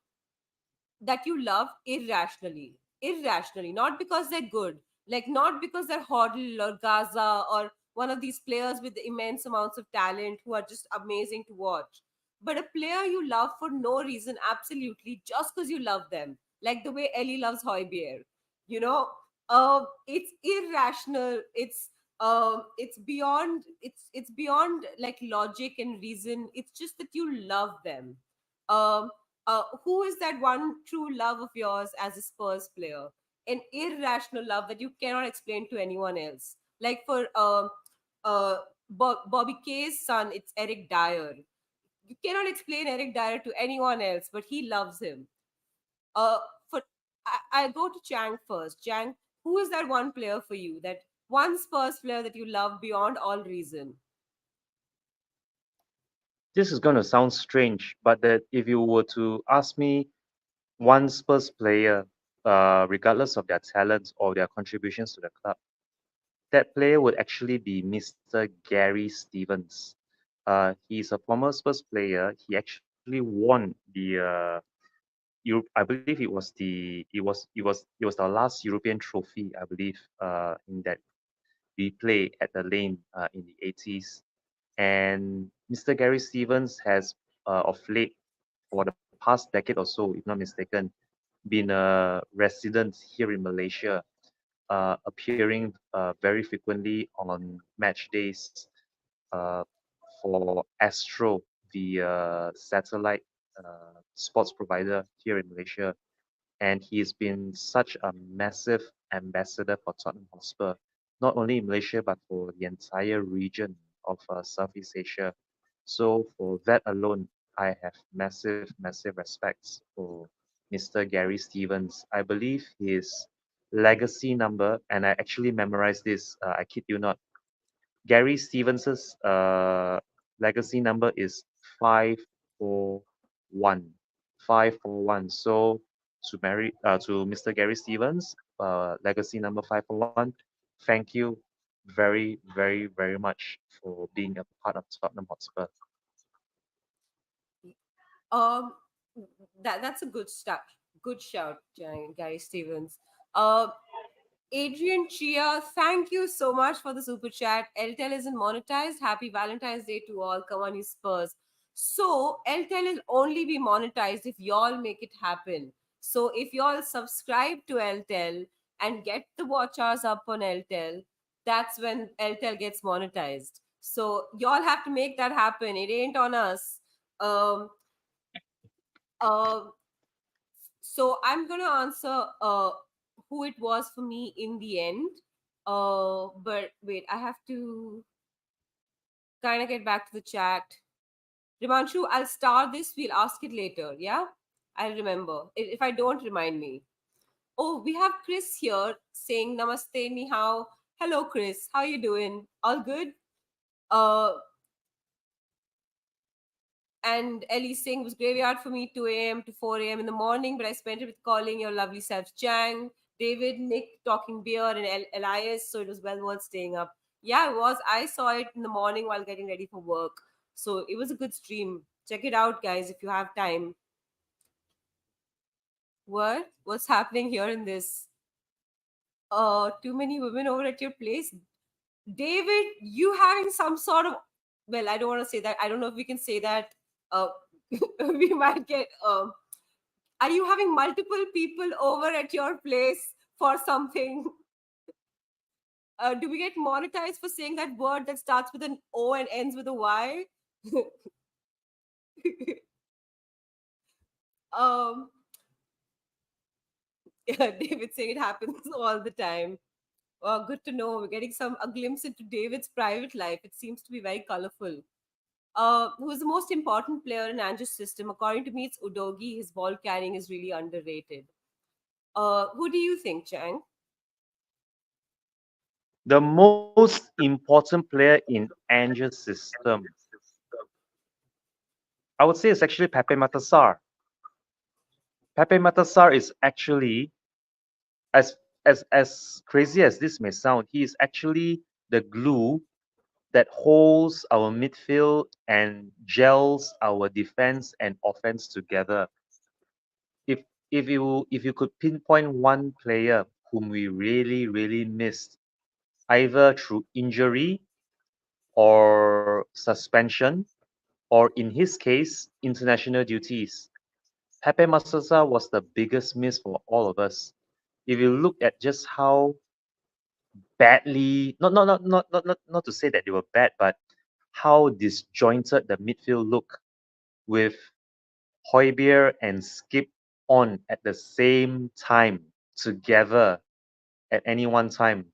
that you love irrationally, not because they're good, like not because they're Hoddle or Gaza or one of these players with immense amounts of talent who are just amazing to watch, but a player you love for no reason, absolutely just because you love them, like the way Ellie loves Hoybier. You know, it's irrational. It's beyond. It's beyond like logic and reason. It's just that you love them. Um, who is that one true love of yours as a Spurs player? An irrational love that you cannot explain to anyone else. Like for uh, Bobby K's son, it's Eric Dyer. You cannot explain Eric Dyer to anyone else, but he loves him. Uh, for I go to Chang first. Chang, who is that one player for you? That one Spurs player that you love beyond all reason? This is going to sound strange, but that if you were to ask me one Spurs player, regardless of their talents or their contributions to the club, that player would actually be Mr. Gary Stevens. He's a former Spurs player. He actually won the I believe it was the last European trophy, I believe, in that we play at the lane in the 80s. And Mr. Gary Stevens has, of late, for the past decade or so, if not mistaken, been a resident here in Malaysia, appearing very frequently on match days uh, for Astro, the satellite sports provider here in Malaysia. And he's been such a massive ambassador for Tottenham Hotspur, not only in Malaysia but for the entire region of Southeast Asia. So for that alone, I have massive, massive respects for Mr. Gary Stevens. I believe his legacy number, and I actually memorized this. I kid you not. Gary Stevens's legacy number is 541. 541. So to Mr. Gary Stevens, legacy number 541. Thank you very, very, very much for being a part of Tottenham Hotspur. Um, that's a good start. Good shout, Gary Stevens. Adrian Chia, thank you so much for the super chat. Eltel isn't monetized. Happy Valentine's Day to all. Come on, you Spurs. So, Eltel will only be monetized if y'all make it happen. So, if y'all subscribe to Eltel and get the watch hours up on Eltel, that's when Eltel gets monetized. So, y'all have to make that happen. It ain't on us. Um, uh, so I'm gonna answer who it was for me in the end. But wait, I have to kind of get back to the chat. Rimanshu, I'll start this. We'll ask it later. Yeah, I'll remember. If I don't, remind me. Oh, we have Chris here saying Namaste, ni hao. Hello, Chris. How you doing? All good? Uh, and Ellie Singh was graveyard for me 2 a.m. to 4 a.m. in the morning, but I spent it with calling your lovely self Chang, David, Nick talking beer, and Elias, so it was well worth staying up. Yeah, it was. I saw it in the morning while getting ready for work. So it was a good stream. Check it out, guys, if you have time. What? What's happening here in this? Too many women over at your place? David, you having some sort of, well, I don't want to say that. I don't know if we can say that. Uh, we might get are you having multiple people over at your place for something? Do we get monetized for saying that word that starts with an O and ends with a Y? um, yeah, David saying it happens all the time. Good to know. We're getting a glimpse into David's private life. It seems to be very colorful. Who is the most important player in Ange's system? According to me, it's Udogi. His ball carrying is really underrated. Who do you think, Chang? The most important player in Angel's system, I would say, is actually Pepe Matassar. Pepe Matasar is actually, as as crazy as this may sound, he is actually the glue that holds our midfield and gels our defense and offense together. If if you could pinpoint one player whom we really missed, either through injury or suspension, or in his case, international duties, Pepe Masasa was the biggest miss for all of us. If you look at just how badly, not to say that they were bad, but how disjointed the midfield looked with Hoybier and Skip on at the same time together at any one time.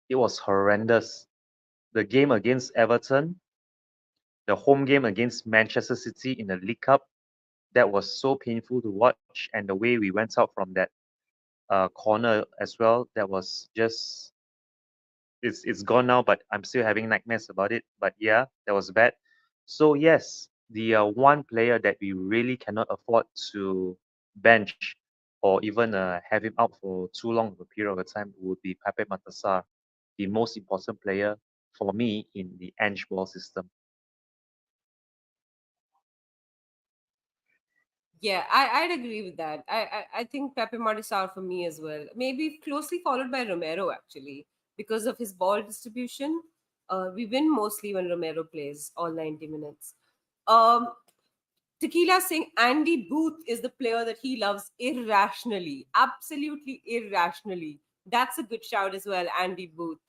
It was horrendous. The game against Everton, the home game against Manchester City in the League Cup, that was so painful to watch, and the way we went out from that corner as well, that was just, it's gone now, but I'm still having nightmares about it. But yeah, that was bad. So yes, the one player that we really cannot afford to bench or even have him out for too long of a period of time would be Pepe Matasar, the most important player for me in the Ange ball system. Yeah, I'd agree with that. I think Pepe Martisar for me as well. Maybe closely followed by Romero actually, because of his ball distribution. We win mostly when Romero plays all 90 minutes. Um, Tequila saying Andy Booth is the player that he loves irrationally, absolutely irrationally. That's a good shout as well, Andy Booth.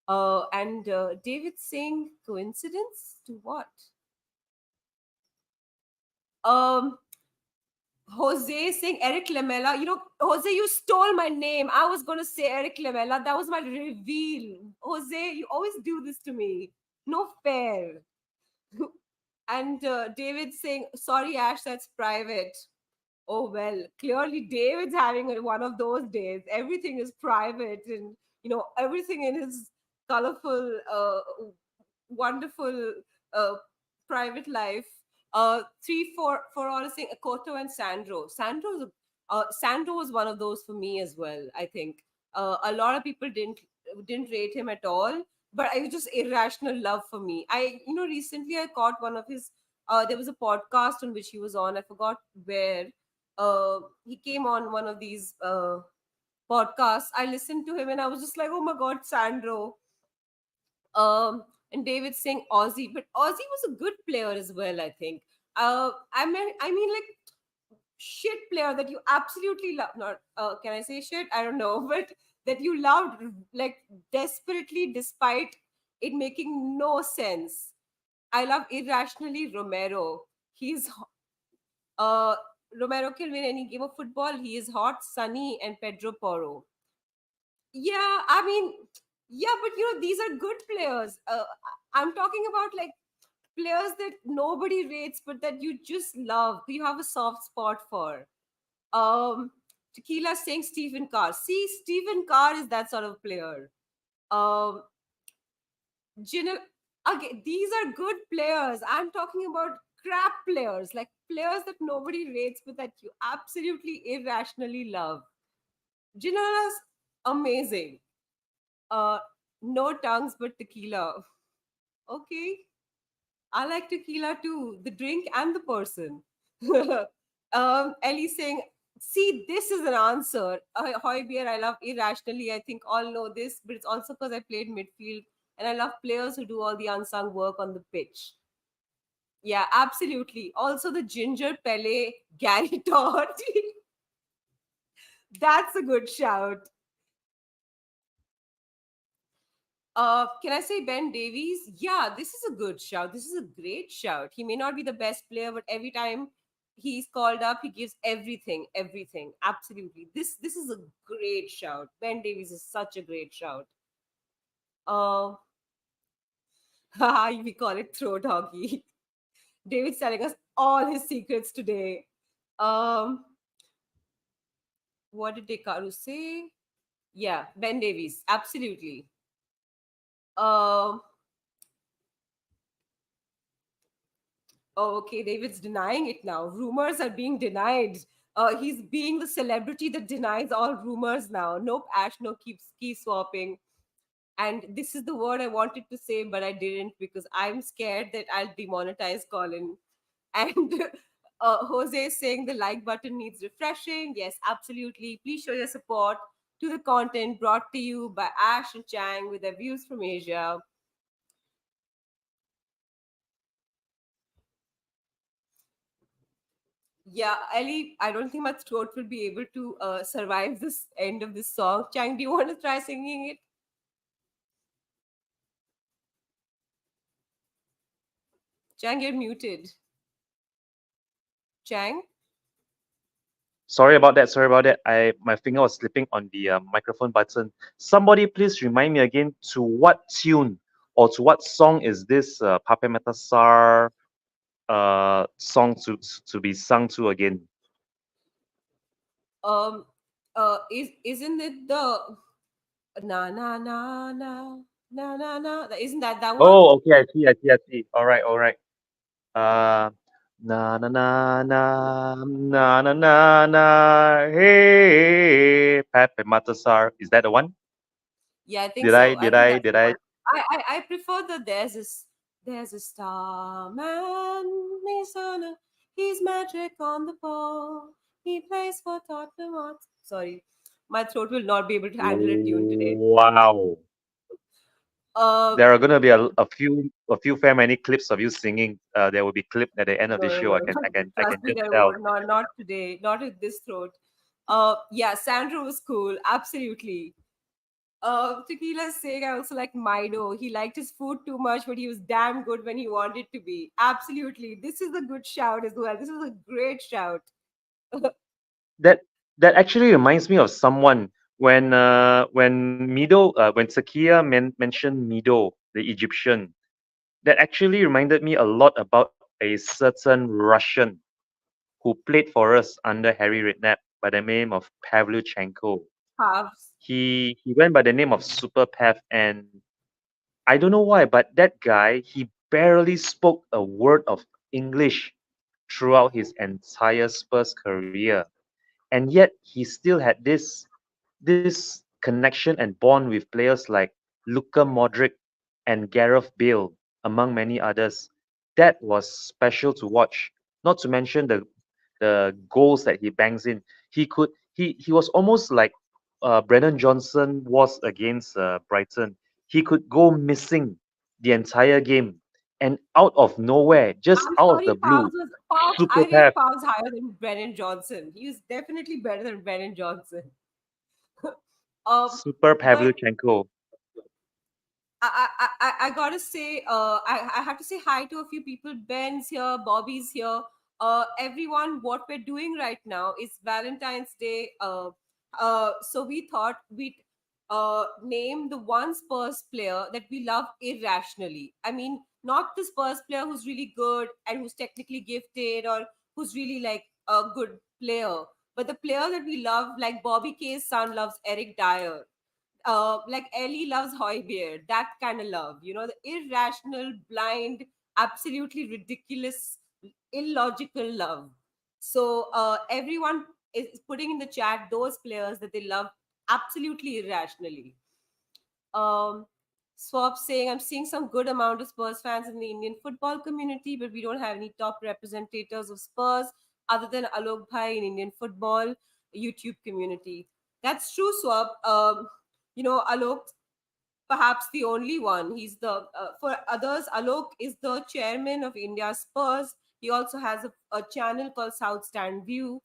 And David saying coincidence to what? Um, Jose saying Eric Lamela. You know, Jose, you stole my name. I was going to say Eric Lamela. That was my reveal. Jose, you always do this to me. No fair. And David saying, sorry, Ash, that's private. Oh, well, clearly David's having one of those days. Everything is private and, everything in his colorful, wonderful private life. Three, for honestly, Akoto and Sandro. Sandro was one of those for me as well. I think a lot of people didn't rate him at all, but it was just irrational love for me. Recently I caught one of his. There was a podcast on which he was on. I forgot where. He came on one of these podcasts. I listened to him and I was just like, oh my god, Sandro. And David saying Aussie, but Aussie was a good player as well, I think. I mean, like shit player that you absolutely love. Not can I say shit? I don't know, but that you loved like desperately, despite it making no sense. I love irrationally Romero. He's uh Romero can win any game of football. He is hot, sunny, and Pedro Porro. Yeah, I mean, yeah, but these are good players. I'm talking about like players that nobody rates, but that you just love, you have a soft spot for. Um, Tequila saying Stephen Carr. See, Stephen Carr is that sort of player. Um, Gino, again, these are good players. I'm talking about crap players, like players that nobody rates, but that you absolutely irrationally love. Gino's amazing. Uh, no tongues, but tequila. Okay, I like tequila too, the drink and the person. Ellie saying, see, this is an answer. Hoy beer, I love irrationally. I think all know this, but it's also because I played midfield and I love players who do all the unsung work on the pitch. Yeah, absolutely. Also, the Ginger Pele Gary Todd. That's a good shout. Can I say Ben Davies? Yeah, this is a good shout. This is a great shout. He may not be the best player, but every time he's called up, he gives everything, everything. Absolutely. This is a great shout. Ben Davies is such a great shout. Uh, we call it throat hockey. David's telling us all his secrets today. Um, what did Dekaru say? Yeah, Ben Davies. Absolutely. Um, oh, okay. David's denying it now. Rumors are being denied. He's being the celebrity that denies all rumors now. Nope, Ash, no key swapping. And this is the word I wanted to say, but I didn't because I'm scared that I'll demonetize Colin. And Jose is saying the like button needs refreshing. Yes, absolutely. Please show your support to the content brought to you by Ash and Chang with their views from Asia. Yeah, Ellie, I don't think my throat will be able to survive this end of this song. Chang, do you want to try singing it? Chang, you're muted. Chang? Sorry about that. Sorry about that. My finger was slipping on the microphone button. Somebody please remind me again to what tune or to what song is this Pape Matasar song to be sung to again? Um, isn't it the na na na na na na na? Isn't that that one? Oh, okay. I see. I see. I see. All right. All right. Uh, na na na na na na na na. Hey, Pape Matasar. Is that the one? Yeah, I think Did I? so. I Did think I? that's Did the I? one. I prefer the there's a star man, he's on a he's magic on the ball. He plays for Tottenham. Sorry, my throat will not be able to handle a tune today. Wow. Uh, There are gonna be a few fair many clips of you singing. There will be clip at the end of no, the no, show. no, I can I can I trust can me, just there tell. won't. Not today. Not with this throat. Yeah, Sandro was cool. Absolutely. Tequila's saying I also like Mido. He liked his food too much, but he was damn good when he wanted to be. Absolutely. This is a good shout as well. This is a great shout. That that actually reminds me of someone when when Sakia mentioned Mido, the Egyptian. That actually reminded me a lot about a certain Russian who played for us under Harry Redknapp by the name of Pavlyuchenko. Halves. He went by the name of Super Pav, and I don't know why, but that guy he barely spoke a word of English throughout his entire Spurs career, and yet he still had this connection and bond with players like Luka Modric and Gareth Bale, among many others. That was special to watch. Not to mention the goals that he bangs in. He was almost like Brennan Johnson was against Brighton. He could go missing the entire game, and out of nowhere, just I'm out of the sorry, Pavs blue, was Pavs. super I rate Pep, Pavs higher than Brennan Johnson. He was definitely better than Brennan Johnson. super But Pavlyuchenko. I gotta say, I have to say hi to a few people. Ben's here, Bobby's here. Everyone, what we're doing right now is Valentine's Day. So we thought we'd name the one Spurs player that we love irrationally. I mean, not the Spurs player who's really good and who's technically gifted or who's really like a good player, but the player that we love, like Bobby K's son loves Eric Dyer, like Ellie loves Hoybeer, that kind of love, the irrational, blind, absolutely ridiculous, illogical love. So everyone is putting in the chat those players that they love absolutely irrationally. Um, Swap saying, I'm seeing some good amount of Spurs fans in the Indian football community, but we don't have any top representatives of Spurs other than Alok Bhai in Indian football YouTube community. That's true, Swap. Alok perhaps the only one. He's the for others. Alok is the chairman of India Spurs. He also has a channel called South Stand View.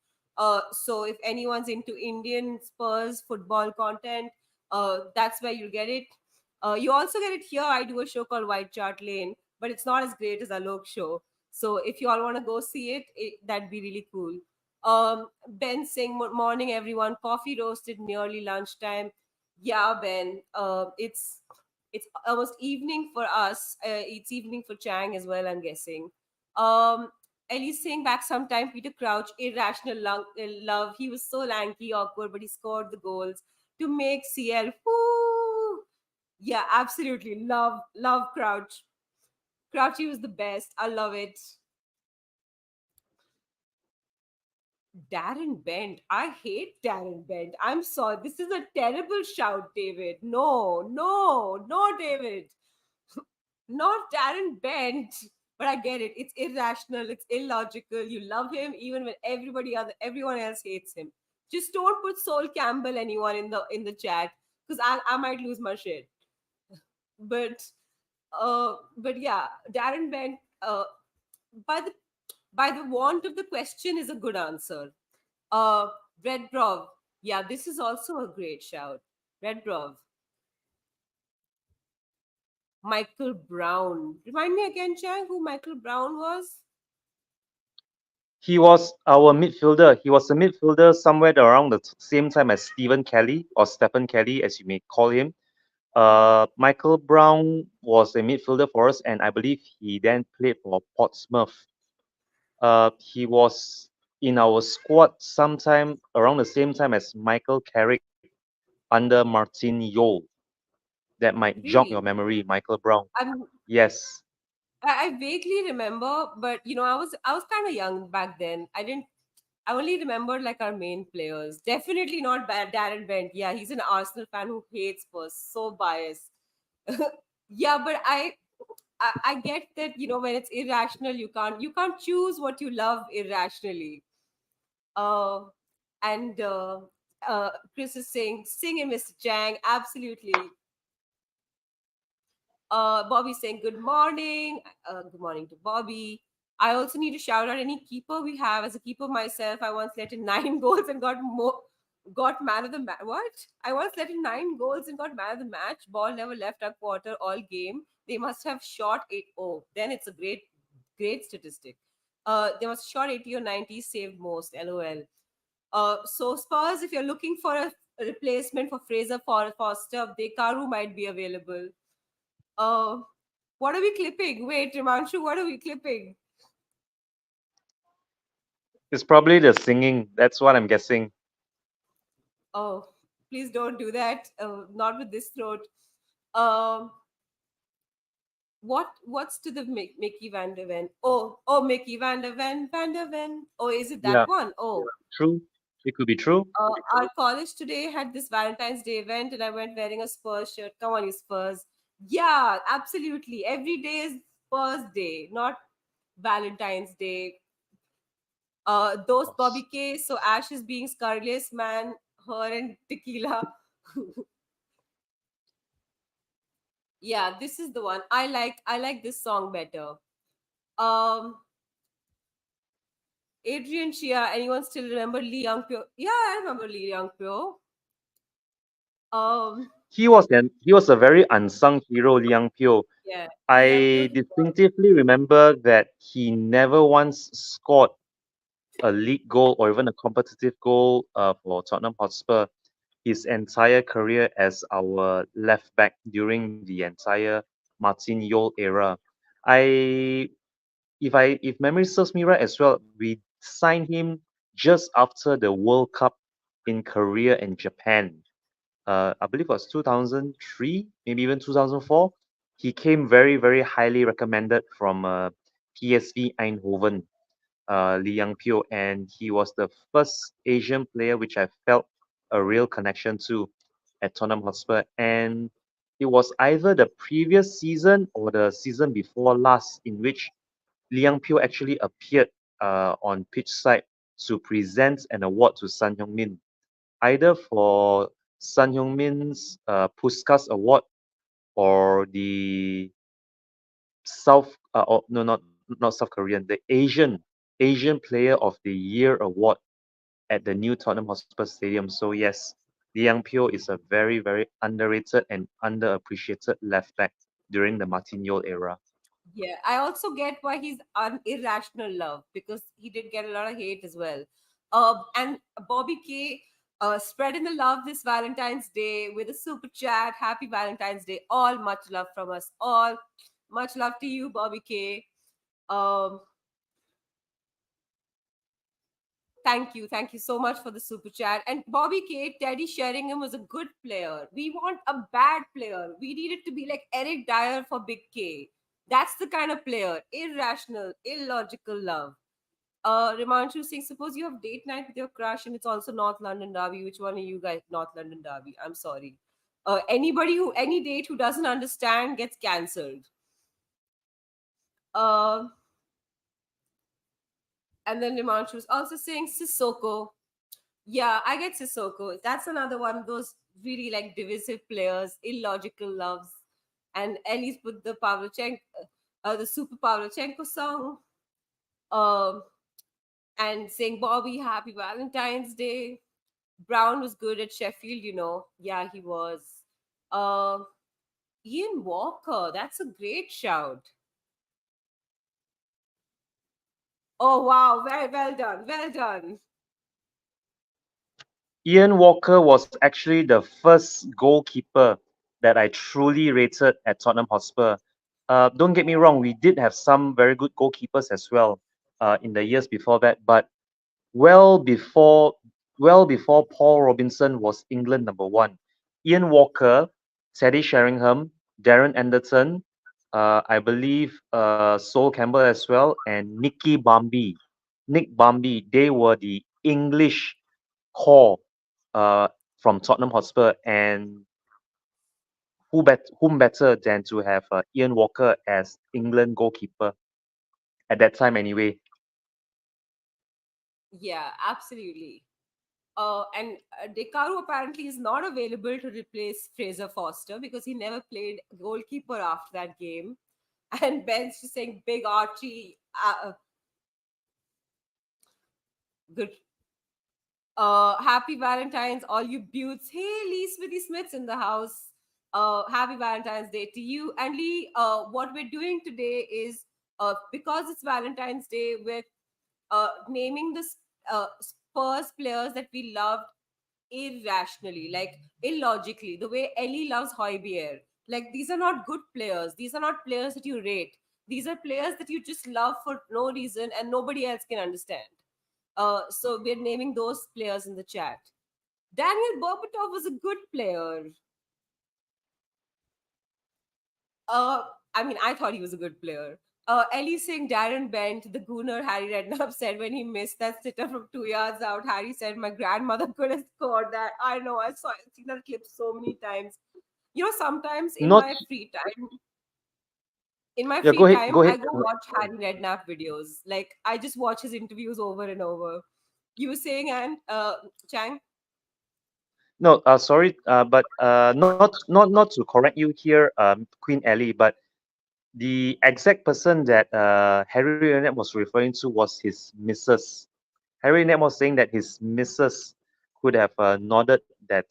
So if anyone's into Indian Spurs football content, that's where you get it. You also get it here. I do a show called White Chart Lane, but it's not as great as Alok's show. So if you all want to go see that'd be really cool. Ben saying, Morning, everyone. Coffee roasted nearly lunchtime." Yeah, Ben. It's almost evening for us. It's evening for Chang as well, I'm guessing. Um, Ellie's saying back sometime Peter Crouch, irrational love. He was so lanky, awkward, but he scored the goals to make CL. Woo! Yeah, absolutely. Love Crouch. Crouchy was the best. I love it. Darren Bent. I hate Darren Bent. I'm sorry. This is a terrible shout, David. No, no, no, David. Not Darren Bent. But I get it. It's irrational. It's illogical. You love him even when everyone else hates him. Just don't put Sol Campbell anyone in the chat because I might lose my shit. But but yeah, Darren Bent. By the by the want of the question is a good answer. Uh, Red Brov. Yeah, this is also a great shout. Red Brov. Michael Brown. Remind me again, Chang, who Michael Brown was? He was our midfielder. He was a midfielder somewhere around the same time as Stephen Kelly or Stephen Kelly, as you may call him. Michael Brown was a midfielder for us, and I believe he then played for Portsmouth. He was in our squad sometime around the same time as Michael Carrick under Martin Yole. That might jog your Really? memory, Michael Brown. I'm Yes, I vaguely remember, but I was kind of young back then. I only remembered like our main players. Definitely not Darren Bent. Yeah, he's an Arsenal fan who hates Spurs. So biased. Yeah, but I get that when it's irrational, you can't choose what you love irrationally. Uh, and Chris is saying, sing it, Mr. Chang. Absolutely. Bobby saying good morning. Good morning to Bobby. I also need to shout out any keeper we have. As a keeper myself, I once let in 9 goals and got man of the match. What? I once let in 9 goals and got man of the match. Ball never left our quarter all game. They must have shot eight. Oh, then it's a great statistic. They must shot 80 or 90, saved most. LOL. So Spurs, if you're looking for a replacement for Fraser Foster, Dekaru might be available. Uh, what are we clipping? Wait, Rimanshu, what are we clipping? it's probably the singing. That's what I'm guessing. Oh, please don't do that. Not with this throat. Um, what's to the Mickey Van der Ven? Oh, Mickey Van der Ven. Oh, is it that Yeah, one? Oh, true. It could be true. our college today had this Valentine's Day event, and I went wearing a Spurs shirt. Come on, you Spurs! Yeah, absolutely. Every day is Spurs Day, not Valentine's Day. Of Those course. Bobby K. So Ash is being Scarless man, her and Tequila. Yeah, this is the one. I like this song better. Um Adrian Chia, anyone still remember Lee Young Pyo? Yeah, I remember Lee Young Pyo. Um He was a very unsung hero, Liang Pio. yeah, Lee Young Pyo I he was. distinctively remember that he never once scored a league goal or even a competitive goal for Tottenham Hotspur his entire career as our left back during the entire Martin Yol era. I if memory serves me right as well, we signed him just after the World Cup in Korea and Japan. I believe it was 2003, maybe even 2004. He came very, very highly recommended from PSV Eindhoven, Li Yangpyo, and he was the first Asian player which I felt a real connection to at Tottenham Hotspur. And it was either the previous season or the season before last in which Liang Pyo actually appeared on pitch side to present an award to Sun Hyung Min, either for Sun Hyung Min's Puskas Award or the no, not South Korean, the Asian Player of the Year award at the new Tottenham Hotspur Stadium. So yes, Liang Pyo is a very, very underrated and underappreciated left back during the Martin Yol era. Yeah, I also get why he's an irrational love because he did get a lot of hate as well. And Bobby K spreading the love this Valentine's Day with a super chat. Happy Valentine's Day. All much love from us. All much love to you, Bobby K. Um, Thank you so much for the super chat. And Bobby K, Teddy Sheringham was a good player. We want a bad player. We need it to be like Eric Dyer for Big K. That's the kind of player. Irrational, illogical love. Remanchu saying, suppose you have date night with your crush and it's also North London Derby. Which one are you guys? North London Derby. I'm sorry. Any date who doesn't understand gets cancelled. Uh, and then Remanchu was also saying Sissoko. Yeah, I get Sissoko. That's another one of those really like divisive players, illogical loves. And Ellie's put the Super Pavlochenko song. Um, and saying Bobby, Happy Valentine's Day. Brown was good at Sheffield, you know. Yeah, he was. Uh, Ian Walker, that's a great shout. Oh wow, very well done, well done. Ian Walker was actually the first goalkeeper that I truly rated at Tottenham Hotspur. Don't get me wrong, we did have some very good goalkeepers as well in the years before that, but well before well before Paul Robinson was England number one. Ian Walker, Teddy Sheringham, Darren Anderton, I believe Sol Campbell as well, and Nick Bambi. They were the English core uh, from Tottenham Hotspur, and whom better than to have Ian Walker as England goalkeeper at that time anyway. Yeah, absolutely. And Dekaru apparently is not available to replace Fraser Foster because he never played goalkeeper after that game. And Ben's just saying, Big Archie, good. Happy Valentine's, all you buttes. Hey, Lee Smithy Smith's in the house. Happy Valentine's Day to you. And Lee, what we're doing today is because it's Valentine's Day, we're naming the Spurs players that we loved irrationally, like illogically, the way Ellie loves Hoybier. Like, these are not good players. These are not players that you rate. These are players that you just love for no reason and nobody else can understand. So we're naming those players in the chat. Daniel Berbatov was a good player. Uh, I mean, I thought he was a good player. Ellie saying Darren Bent, the gooner Harry Redknapp said when he missed that sitter from 2 yards out. Harry said, "My grandmother could have scored that." I know, I've seen that clip so many times. You know, sometimes Not in my yeah. free Go time, ahead. I go watch Harry Redknapp videos. Like, I just watch his interviews over and over. You were saying, and Chang? No, sorry, but not to correct you here, Queen Ellie, but the exact person that Harry Redknapp was referring to was his missus. Harry Redknapp was saying that his missus could have nodded that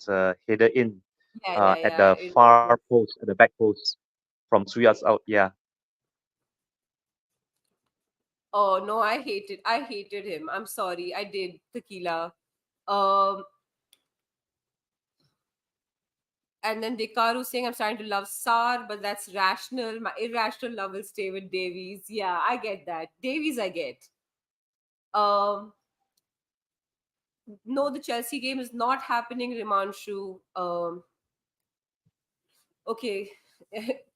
header in Yeah, yeah, at yeah. the It was. far post, at the back post from 2 yards out. Yeah. Oh no, I hated him. I'm sorry. I did tequila. Um and then Dekaru saying I'm starting to love Sar, but that's rational. My irrational love will stay with Davies. Yeah, I get that. Davies I get. Um no, the Chelsea game is not happening, Rimanshu. Okay.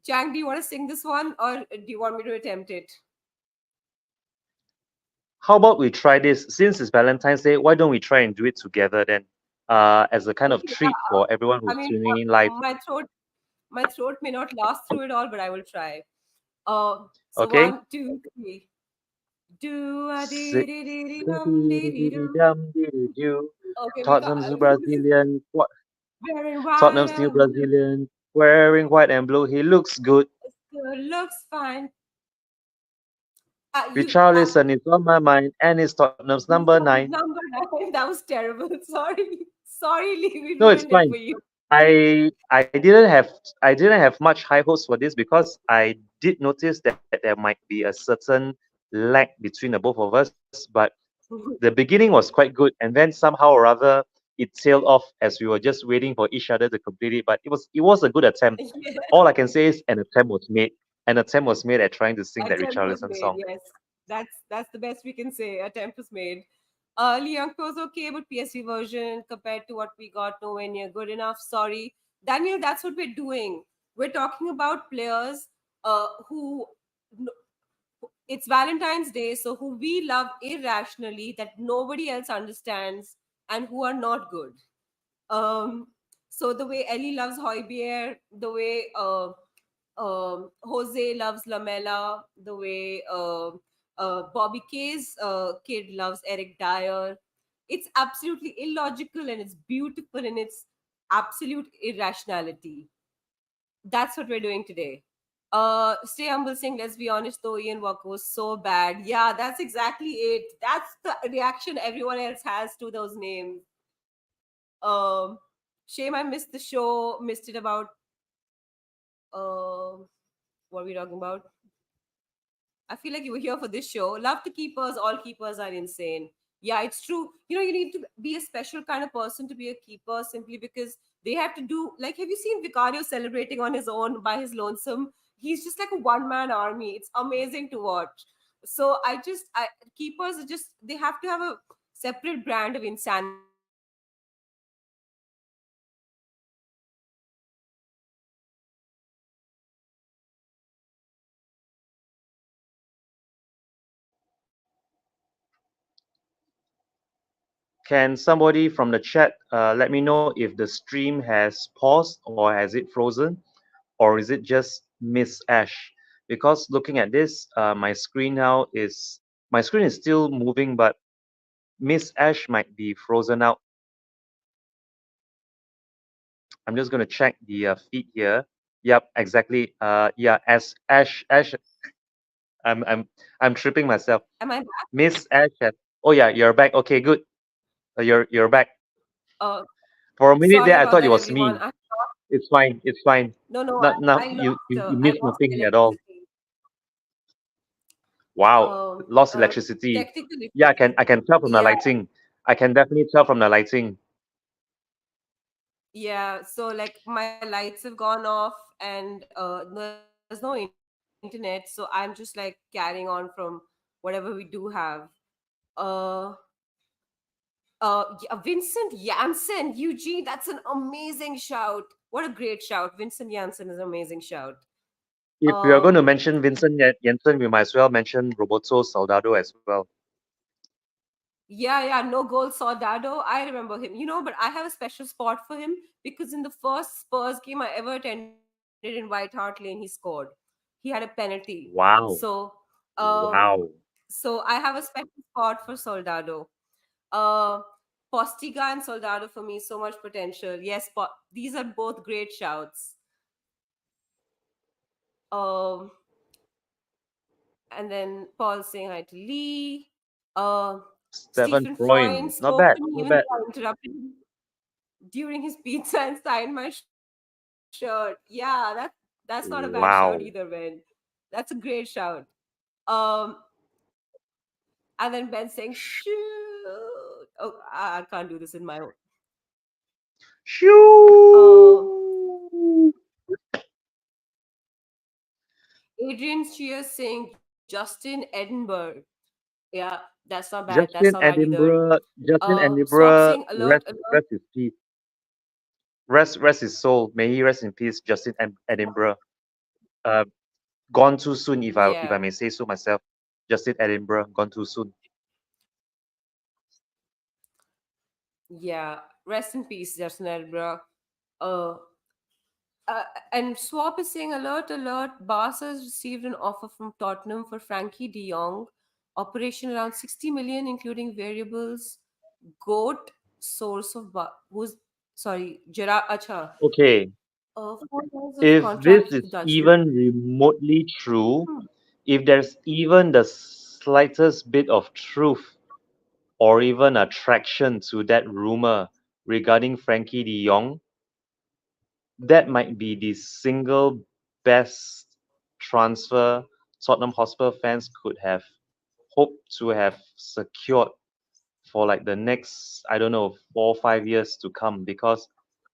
Chang, do you want to sing this one or do you want me to attempt it? How about we try this? Since it's Valentine's Day, why don't we try and do it together then? As a kind of Okay. treat for everyone I who's mean, tuning in live. my throat may not last through it all, but I will try. So Okay? 1, 2, 3. Do a dee Sit. dee dee dee dum dee dee doo. Do. Okay, we got Tottenham's new this is Brazilian. very white Tottenham's new and Brazilian. Wearing white and blue. He looks good. good, looks fine. You Richarlison is on my mind, and it's Tottenham's number nine. number 9. That was terrible. Sorry, sorry, Lee, we No, it's ruined it fine. for you. I didn't have much high hopes for this because I did notice that there might be a certain lag between the both of us. But the beginning was quite good, and then somehow or other it tailed off as we were just waiting for each other to complete it. But it was a good attempt. Yeah. All I can say is an attempt was made. An attempt was made at trying to sing that Attempt was Richarlison made, song. yes. That's the best we can say. Attempt was made. Liang was okay, but PSV version compared to what we got, nowhere near good enough. Sorry. Daniel, that's what we're doing. We're talking about players who It's Valentine's Day, so who we love irrationally that nobody else understands and who are not good. Um, so the way Ellie loves Hoybier, the way Jose loves Lamela, the way Bobby K's kid loves Eric Dyer. It's absolutely illogical and it's beautiful in its absolute irrationality. That's what we're doing today. Stay humble saying, let's be honest though, Ian Walker was so bad. Yeah, that's exactly it. That's the reaction everyone else has to those names. Um, Shame I missed the show, missed it about what are we talking about? I feel like you were here for this show. Love to keepers, all keepers are insane. Yeah, it's true. You know, you need to be a special kind of person to be a keeper simply because they have to do, like, have you seen Vicario celebrating on his own by his lonesome? He's just like a one man army. It's amazing to watch. So keepers are just, they have to have a separate brand of insanity. They have to be absolutely insane. Can somebody from the chat let me know if the stream has paused or has it frozen or is it just Miss Ash? Because looking at this, my screen is still moving, but Miss Ash might be frozen out. I'm just gonna check the feed here. Yep, exactly. Yeah, as Ash, I'm I'm I'm tripping myself. Am I back? Miss Ash has. Oh yeah, you're back. Okay, good. You're back. Uh, For a minute Sorry there, I about thought it that, was everyone. me. It's fine. It's fine. No, Not now. You I missed lost nothing at all. electricity. Wow, Um, lost uh, electricity. Technical Yeah, issues. I can tell from the Yeah, lighting. I can definitely tell from the lighting. yeah. So like my lights have gone off, and there's no internet. So I'm just like carrying on from whatever we do have. Uh, Vincent Janssen, Eugene. That's an amazing shout. What a great shout! Vincent Janssen is an amazing shout. If we are going Um, to mention Vincent Jensen, we might as well mention Roberto Soldado as well. Yeah, yeah, no goal Soldado. I remember him, but I have a special spot for him because in the first Spurs game I ever attended in White Hart Lane, he scored. He had a penalty. So, Wow, um, wow. I have a special spot for Soldado. Uh, Postiga and Soldado for me, so much potential. Yes, these are both great shouts. Um, and then Paul saying hi to Lee. Uh, Stephen Stephen Freund Freund, not spoke bad, to me not even bad. though I interrupted him during his pizza and signed my shirt. Yeah, that's not a bad shout either, man. Wow. That's a great shout. Um, and then Ben saying shoot. Oh, I can't do this in my own. Uh, Shoo! Adrian Shears saying Justin Edinburgh. Yeah, that's not bad. That's not Justin bad either. Edinburgh, Justin Swap Edinburgh, saying alert, alert. rest his peace, rest his soul. May he rest in peace, Justin Edinburgh. Uh, gone too soon, if I Yeah, may say so myself. Justin Edinburgh, gone too soon. yeah. Rest in peace, Justin Edinburgh. Uh, and Swap is saying alert, alert. Barca has received an offer from Tottenham for Frankie de Jong. Operation around 60 million, including variables. Goat source of who's sorry, Gerard Acha. Okay, 4 years of if this contract with the is Dutchman. even remotely true, Hmm. if there's even the slightest bit of truth or even attraction to that rumor regarding Frankie de Jong, that might be the single best transfer Tottenham Hotspur fans could have hoped to have secured for like the next, I don't know, 4 or 5 years to come because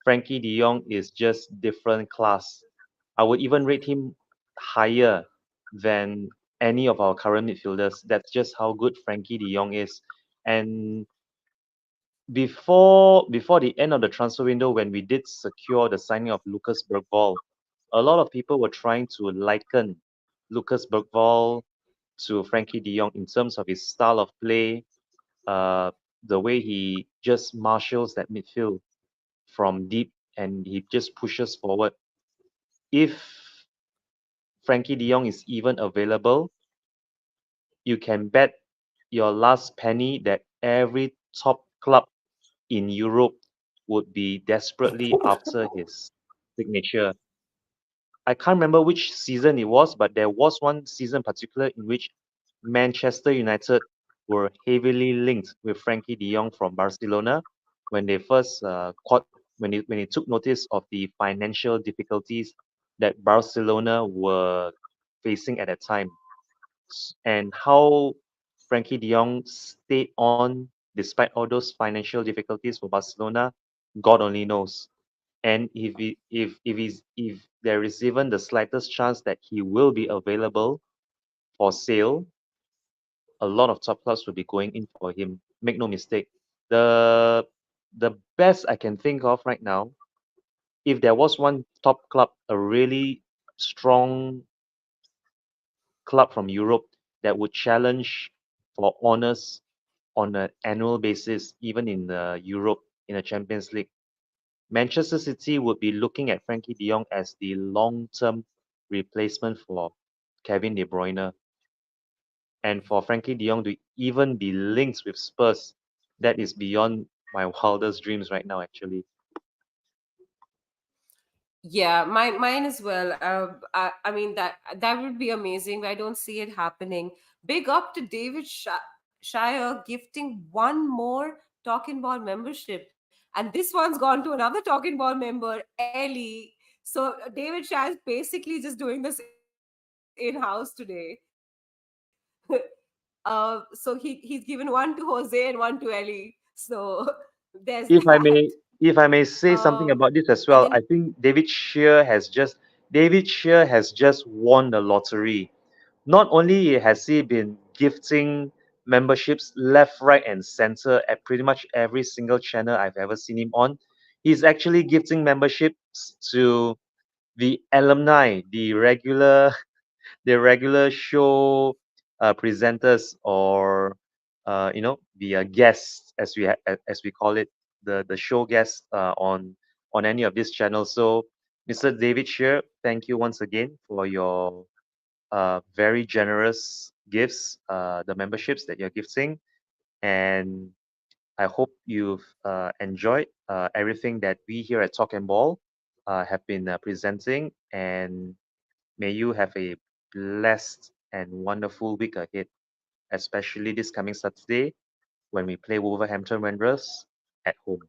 Frankie de Jong is just different class. I would even rate him higher than any of our current midfielders. That's just how good Frankie de Jong is. And before the end of the transfer window, when we did secure the signing of Lucas Bergvall, a lot of people were trying to liken Lucas Bergvall to Frankie De Jong in terms of his style of play, uh, the way he just marshals that midfield from deep and he just pushes forward. If Frankie De Jong is even available, you can bet your last penny that every top club in Europe would be desperately after his signature. I can't remember which season it was, but there was one season particular in which Manchester United were heavily linked with Frankie De Jong from Barcelona when they first when he took notice of the financial difficulties that Barcelona were facing at that time, and how Frankie De Jong stayed on despite all those financial difficulties for Barcelona, God only knows. And if there is even the slightest chance that he will be available for sale, a lot of top clubs will be going in for him. Make no mistake. The the best I can think of right now, if there was one top club, a really strong club from Europe that would challenge for honors on an annual basis, even in Europe in the Champions League, Manchester City would be looking at Frankie De Jong as the long-term replacement for Kevin De Bruyne, and for Frankie De Jong to even be linked with Spurs, that is beyond my wildest dreams right now. Actually, Yeah, mine as well. I mean that would be amazing. I don't see it happening. Big up to David Shire gifting one more Talking Ball membership, and this one's gone to another Talking Ball member, Ellie. So David Shire is basically just doing this in house today. So he's given one to Jose and one to Ellie. So there's that. if I may, if I may say Um, something about this and as then well, I think David Shear has just won the lottery. Not only has he been gifting memberships left, right, and center at pretty much every single channel I've ever seen him on, he's actually gifting memberships to the alumni, the regular show presenters, or the guests, as we call it, the show guests on any of these channels. So, Mr. David Shear, thank you once again for your very generous gifts, the memberships that you're gifting, and I hope you've enjoyed everything that we here at Talk and Ball have been presenting, and may you have a blessed and wonderful week ahead, especially this coming Saturday when we play Wolverhampton Wanderers at home.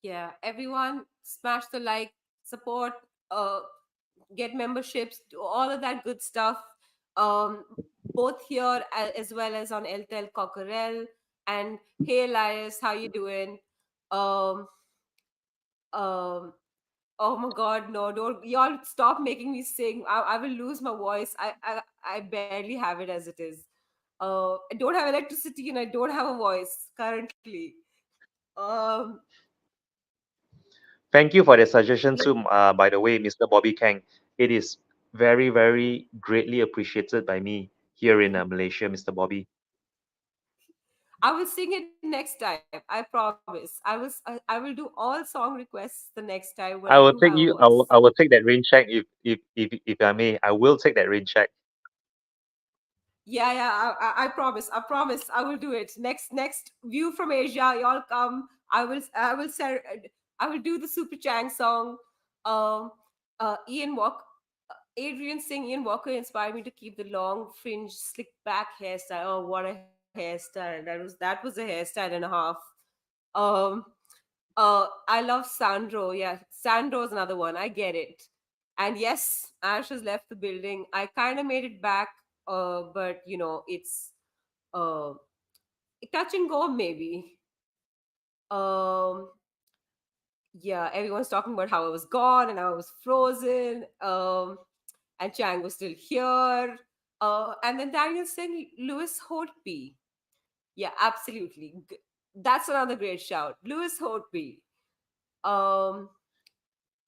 yeah, everyone smash the like, support, uh, get memberships, do all of that good stuff. Um, both here as well as on Eltel Cockerel. And hey, Elias, how you doing? Um, um, oh my God, no! Don't y'all stop making me sing. I will lose my voice. I barely have it as it is. I don't have electricity and I don't have a voice currently. Um, Thank you for the suggestion too, by the way, Mr. Bobby Kang. It is very, very greatly appreciated by me here in Malaysia, Mr. Bobby. I will sing it next time. I promise. I will do all song requests the next time when I do I have will a take you. voice. I will take that rain check if I may. I will take that rain check. Yeah, yeah. I promise. I promise. I will do it. Next view from Asia. Y'all come. I will do the Super Chang song. Um, Ian Walker. Adrian Singh, Ian Walker inspired me to keep the long fringe, slick back hairstyle. Oh, what a hairstyle! That was a hairstyle and a half. Um, I love Sandro. Yeah, Sandro is another one. I get it. And yes, Ash has left the building. I kind of made it back, but it's uh, touch and go maybe. Um, yeah, everyone's talking about how I was gone and how I was frozen. And Chang was still here. And then Daniel saying Lewis Holtby. Yeah, absolutely. That's another great shout. Lewis Holtby. Um,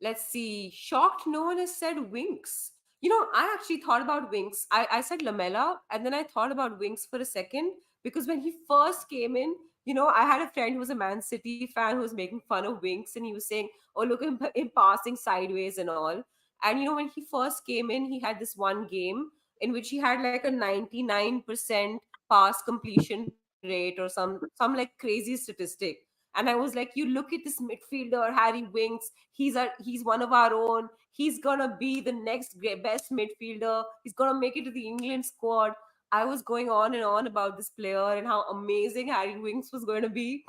let's see. Shocked no one has said Winks. I actually thought about Winks. I said Lamella, and then I thought about Winks for a second because when he first came in, I had a friend who was a Man City fan who was making fun of Winks, and he was saying, "Oh, look at him passing sideways and all." And when he first came in, he had this one game in which he had like a 99% pass completion rate or some like crazy statistic. And I was like, you look at this midfielder, Harry Winks. He's one of our own. He's gonna be the next best midfielder. He's gonna make it to the England squad. I was going on and on about this player and how amazing Harry Winks was going to be.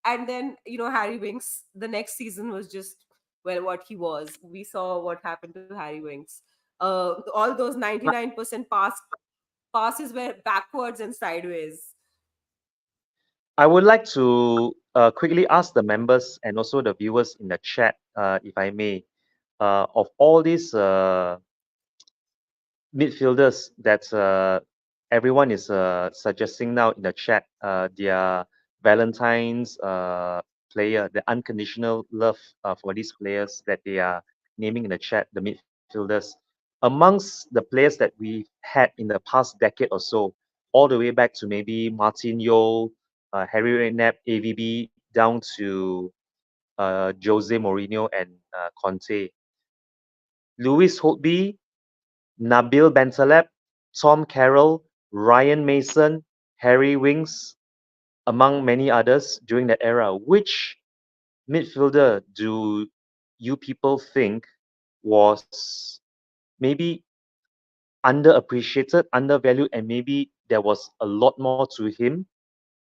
And then, Harry Winks, the next season was just, well, what he was. We saw what happened to Harry Winks. All those 99% passes were backwards and sideways. I would like to quickly ask the members and also the viewers in the chat, if I may, of all these midfielders that everyone is suggesting now in the chat, their Valentine's player, the unconditional love for these players that they are naming in the chat, the midfielders. Amongst the players that we had in the past decade or so, all the way back to maybe Martin Yeo, Harry Redknapp, AVB, down to Jose Mourinho and Conte. Lewis Holtby, Nabil Bentaleb, Tom Carroll, Ryan Mason, Harry Winks, among many others during that era. Which midfielder do you people think was maybe underappreciated, undervalued, and maybe there was a lot more to him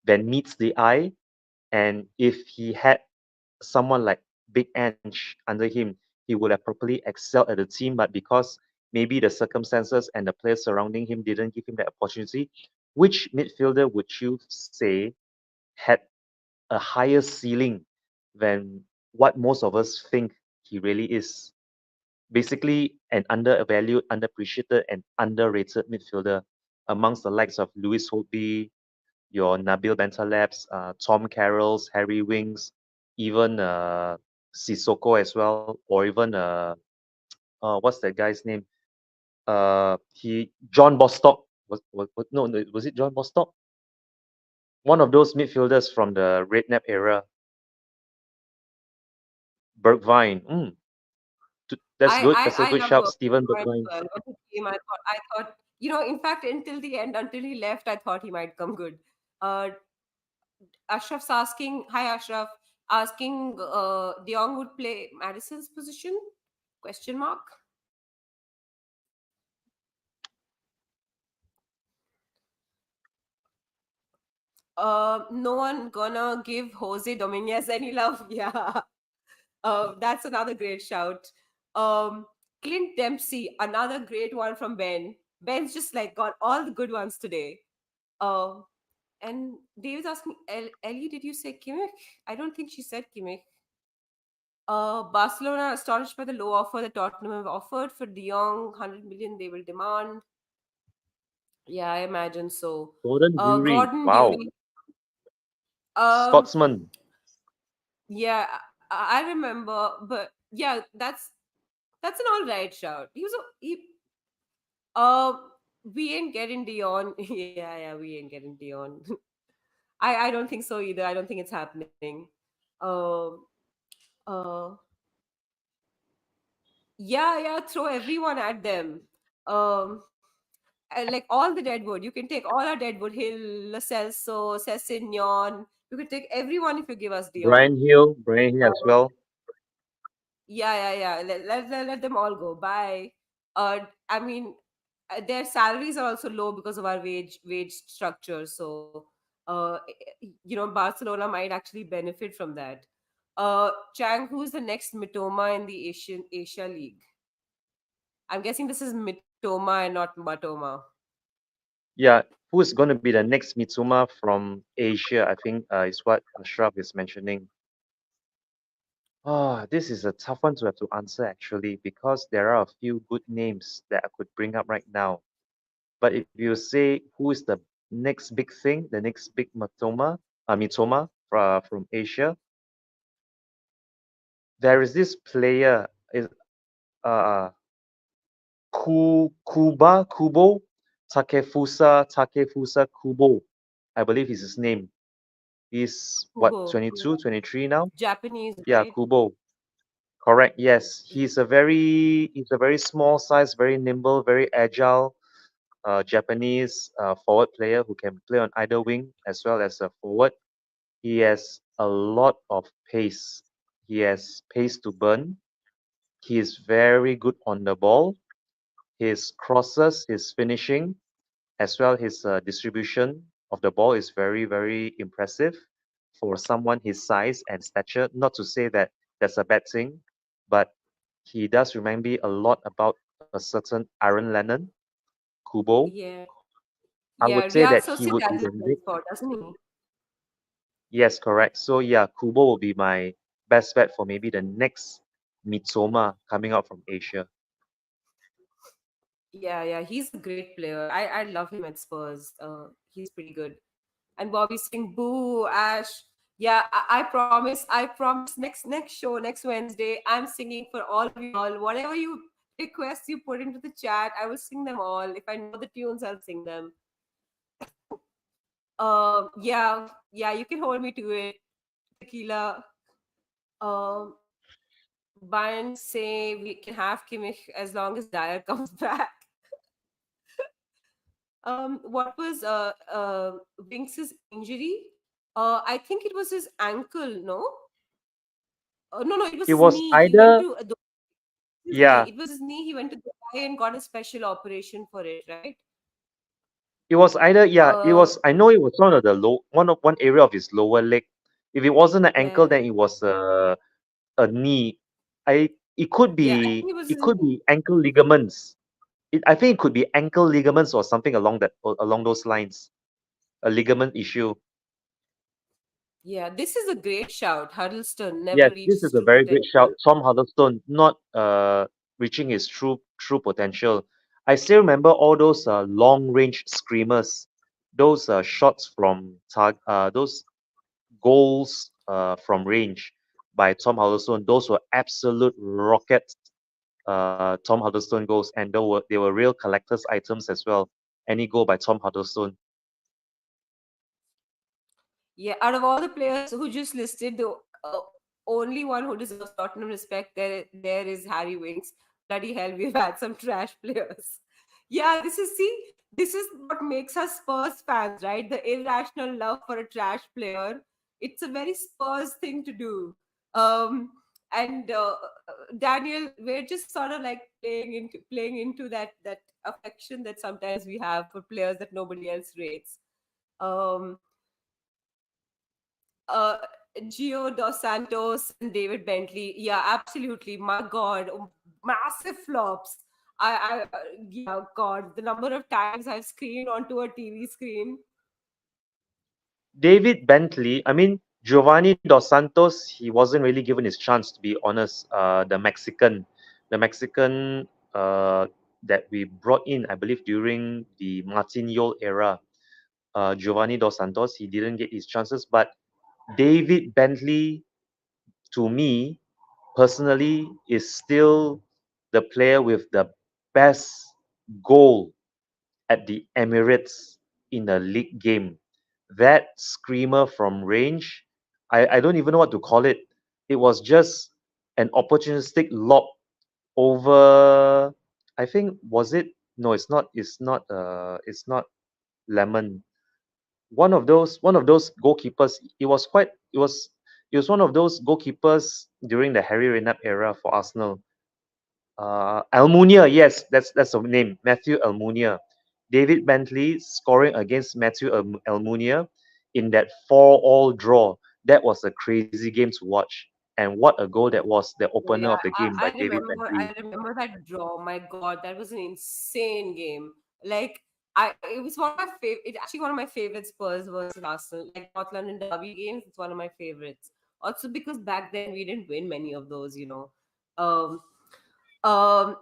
than meets the eye? And if he had someone like Big Ange under him, he would have probably excelled at the team, but because maybe the circumstances and the players surrounding him didn't give him that opportunity, which midfielder would you say had a higher ceiling than what most of us think he really is? Basically, an undervalued, underappreciated, and underrated midfielder amongst the likes of Lewis Holtby, your Nabil Bentalebs, Tom Carrolls, Harry Winks, even Sissoko as well, or even what's that guy's name? He John Bostock no, was it John Bostock? One of those midfielders from the Redknapp era, Bergwijn. That's good. That's a I good love shout, Steven Bergwijn as Bergwijn. well. When he came, I thought, in fact, until the end, until he left, I thought he might come good. Uh, Ashraf's asking, hi Ashraf, asking De Jong would play Madison's position? Question mark. No one gonna give Jose Dominguez any love. Yeah. That's another great shout. Um, Clint Dempsey, another great one from Ben. Ben's just like got all the good ones today. Um, and David's asking, Ellie, did you say Kimmich? I don't think she said Kimmich. Barcelona are astonished by the low offer that Tottenham have offered for De Jong. 100 million they will demand. Yeah, I imagine so. Gordon Dury. Gordon Wow. Dury. Um, Scotsman. yeah, I remember, but yeah, that's an all right shout. Uh, we ain't getting Dion. Yeah, we ain't getting Dion. I don't think so either. I don't think it's happening. Um, uh, yeah, throw everyone at them. Like all the deadwood. You can take all our deadwood, Hill, Lo Celso, Sessignon. You can take everyone if you give us Dion. Brian Hill as well. Yeah. Let them all go. Bye. I mean, their salaries are also low because of our wage structure. So, Barcelona might actually benefit from that. Chang, who's the next Mitoma in the Asia League? I'm guessing this is Mitoma and not Matoma. Yeah, who's going to be the next Mitsuma from Asia? I think is what Ashraf is mentioning. This is a tough one to have to answer actually, because there are a few good names that I could bring up right now. But if you say who is the next big thing, the next big Mitoma from Asia, there is this player is uh Kubo, Takefusa Kubo, I believe is his name. He's what, Kubo. 22, 23 now? Japanese, Yeah, right? Kubo. Correct. Yes, he's a very small size, very nimble, very agile Japanese forward player who can play on either wing as well as a forward. He has a lot of pace. He has pace to burn. He is very good on the ball. His crosses, his finishing, as well his distribution of the ball is very, very impressive for someone his size and stature. Not to say that that's a bad thing, but he does remind me a lot about a certain Aaron Lennon, Kubo. Yeah. I would Yeah, say Real that he would be Sociedad he the plays next. for, doesn't he? Yes, correct. So yeah, Kubo will be my best bet for maybe the next Mitsoma coming out from Asia. Yeah, yeah, he's a great player. I love him at Spurs. He's pretty good. And Bobby saying, "Boo, Ash." Yeah, I promise. Next show, next Wednesday, I'm singing for all of y'all. Whatever you requests you put into the chat, I will sing them all. If I know the tunes, I'll sing them. Yeah, yeah, you can hold me to it. Tequila. Um, Bayern say we can have Kimmich as long as Dyer comes back. What was Winks' injury? I think it was his ankle. No, no, no, it was It his was knee. He went either, to his knee. yeah, It was his knee. He went to Dubai and got a special operation for it, right? it Uh, was, I know it was one area of his lower leg. If it wasn't an ankle, yeah, then it was a knee. It could yeah. I think be it was it his could knee. be ankle ligaments. I think it could be ankle ligaments or something along those lines. A ligament issue. Yeah, this is a great shout. Huddleston never Yes, this reaches is a true very great shout. potential. Tom Huddlestone not reaching his true potential. I still remember all those long range screamers, those shots from those goals from range by Tom Huddlestone. Those were absolute rockets. Tom Huddlestone goals, and they were real collectors' items as well. Any goal by Tom Huddlestone. Yeah, out of all the players who just listed, the only one who deserves Tottenham respect there is Harry Winks. Bloody hell, we've had some trash players. Yeah, this is what makes us Spurs fans, right? The irrational love for a trash player. It's a very Spurs thing to do. Um, and Daniel, we're just sort of like playing into that affection that sometimes we have for players that nobody else rates. Um, uh, Gio Dos Santos and David Bentley. Yeah, absolutely. My God, massive flops. Yeah, God, the number of times I've screamed onto a TV screen. David Bentley, I mean, Giovanni Dos Santos, he wasn't really given his chance, to be honest. The Mexican that we brought in, I believe, during the Martin Yol era, Giovanni Dos Santos, he didn't get his chances. But David Bentley, to me personally, is still the player with the best goal at the Emirates in a league game. That screamer from range, I don't even know what to call it. It was just an opportunistic lob over. I think was it? No, it's not. It's not. It's not Lemon. One of those goalkeepers. It was one of those goalkeepers during the Harry Redknapp era for Arsenal. Almunia, yes, that's the name. Matthew Almunia. David Bentley scoring against Matthew Almunia in that 4-all draw. That was a crazy game to watch. And what a goal that was, the Oh opener yeah, of the game by I David remember. Bentley. I remember that draw. My God, that was an insane game. Like it was one of my favorite. It actually one of my favorite Spurs versus Arsenal, like North London derby games. It's one of my favorites. Also because back then we didn't win many of those. Um, um,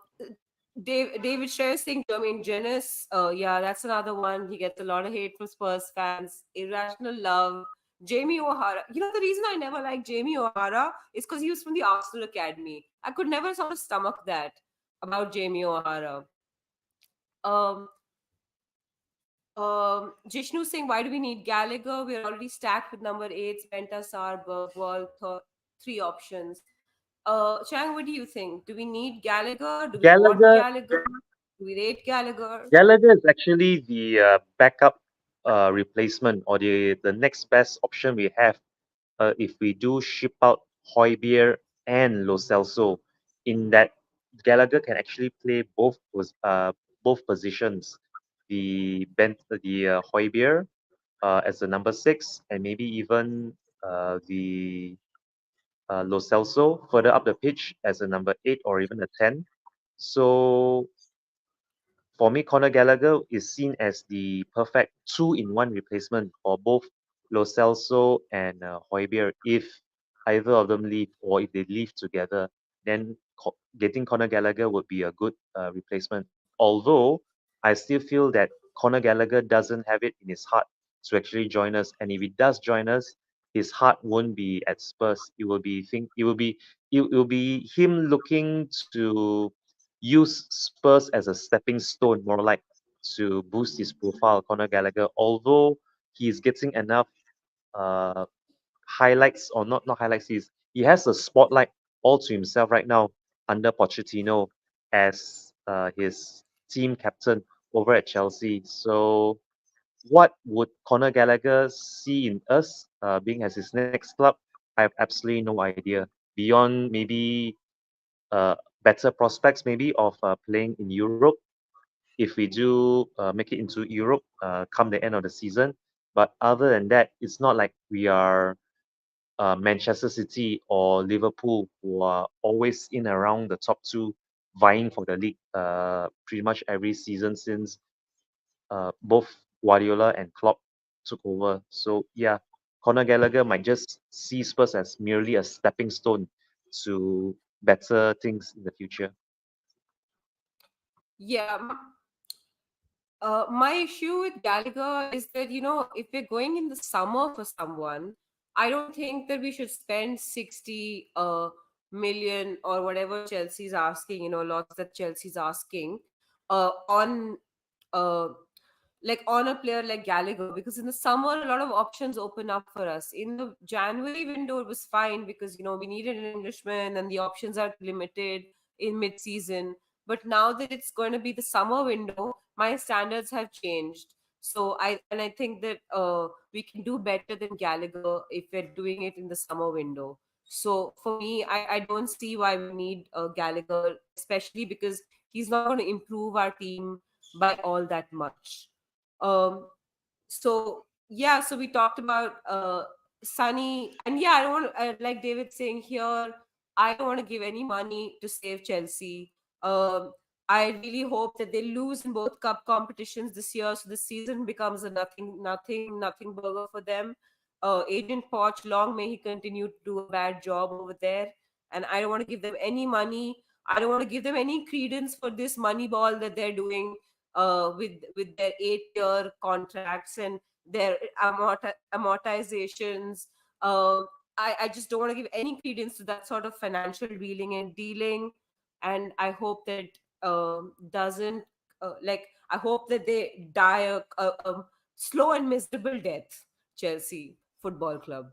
David Sher saying Jermaine Jenis. Yeah, that's another one. He gets a lot of hate from Spurs fans. Irrational love. Jamie O'Hara. You know, the reason I never liked Jamie O'Hara is because he was from the Arsenal Academy. I could never sort of stomach that about Jamie O'Hara. Um, Jishnu saying, why do we need Gallagher? We're already stacked with number eights, Bentasar, Bergwall, three options. Chang, what do you think? Do we need Gallagher? Do we want Gallagher Gallagher? Do we rate Gallagher? Gallagher is actually the backup replacement or the next best option we have if we do ship out Hoybier and Lo Celso. In that, Gallagher can actually play both positions. The Hoybier as the number six, and maybe even the Lo Celso further up the pitch as a number eight or even a 10. So for me, Conor Gallagher is seen as the perfect two-in-one replacement for both Lo Celso and Højbjerg. If either of them leave or if they leave together, then getting Conor Gallagher would be a good replacement. Although I still feel that Conor Gallagher doesn't have it in his heart to actually join us, and if he does join us, his heart won't be at Spurs. It will be him looking to use Spurs as a stepping stone, more like to boost his profile, Conor Gallagher. Although he's getting enough uh, highlights, or not highlights, he has a spotlight all to himself right now under Pochettino as his team captain over at Chelsea. So, what would Conor Gallagher see in us, being as his next club? I have absolutely no idea. Beyond maybe uh, better prospects, maybe of playing in Europe if we do make it into Europe come the end of the season. But other than that, it's not like we are Manchester City or Liverpool who are always in around the top two, vying for the league pretty much every season since both Guardiola and Klopp took over. So yeah, Conor Gallagher might just see Spurs as merely a stepping stone to better things in the future. Yeah, my issue with Gallagher is that, if we're going in the summer for someone, I don't think that we should spend 60 million or whatever Chelsea's asking, lots that Chelsea's asking on uh, on a player like Gallagher, because in the summer a lot of options open up for us. In the January window it was fine because we needed an Englishman and the options are limited in mid-season. But now that it's going to be the summer window, my standards have changed. So I think that we can do better than Gallagher if we're doing it in the summer window. So for me, I don't see why we need Gallagher, especially because he's not going to improve our team by all that much. Um, so yeah, so we talked about Sunny, and yeah, I don't want like David saying here, I don't want to give any money to save Chelsea. Um, I really hope that they lose in both cup competitions this year, so the season becomes a nothing burger for them. Agent Poch, long may he continue to do a bad job over there, and I don't want to give them any money. I don't want to give them any credence for this money ball that they're doing with their 8-year contracts and their amortizations. I just don't want to give any credence to that sort of financial wheeling and dealing, and I hope that doesn't I hope that they die a slow and miserable death. Chelsea Football Club.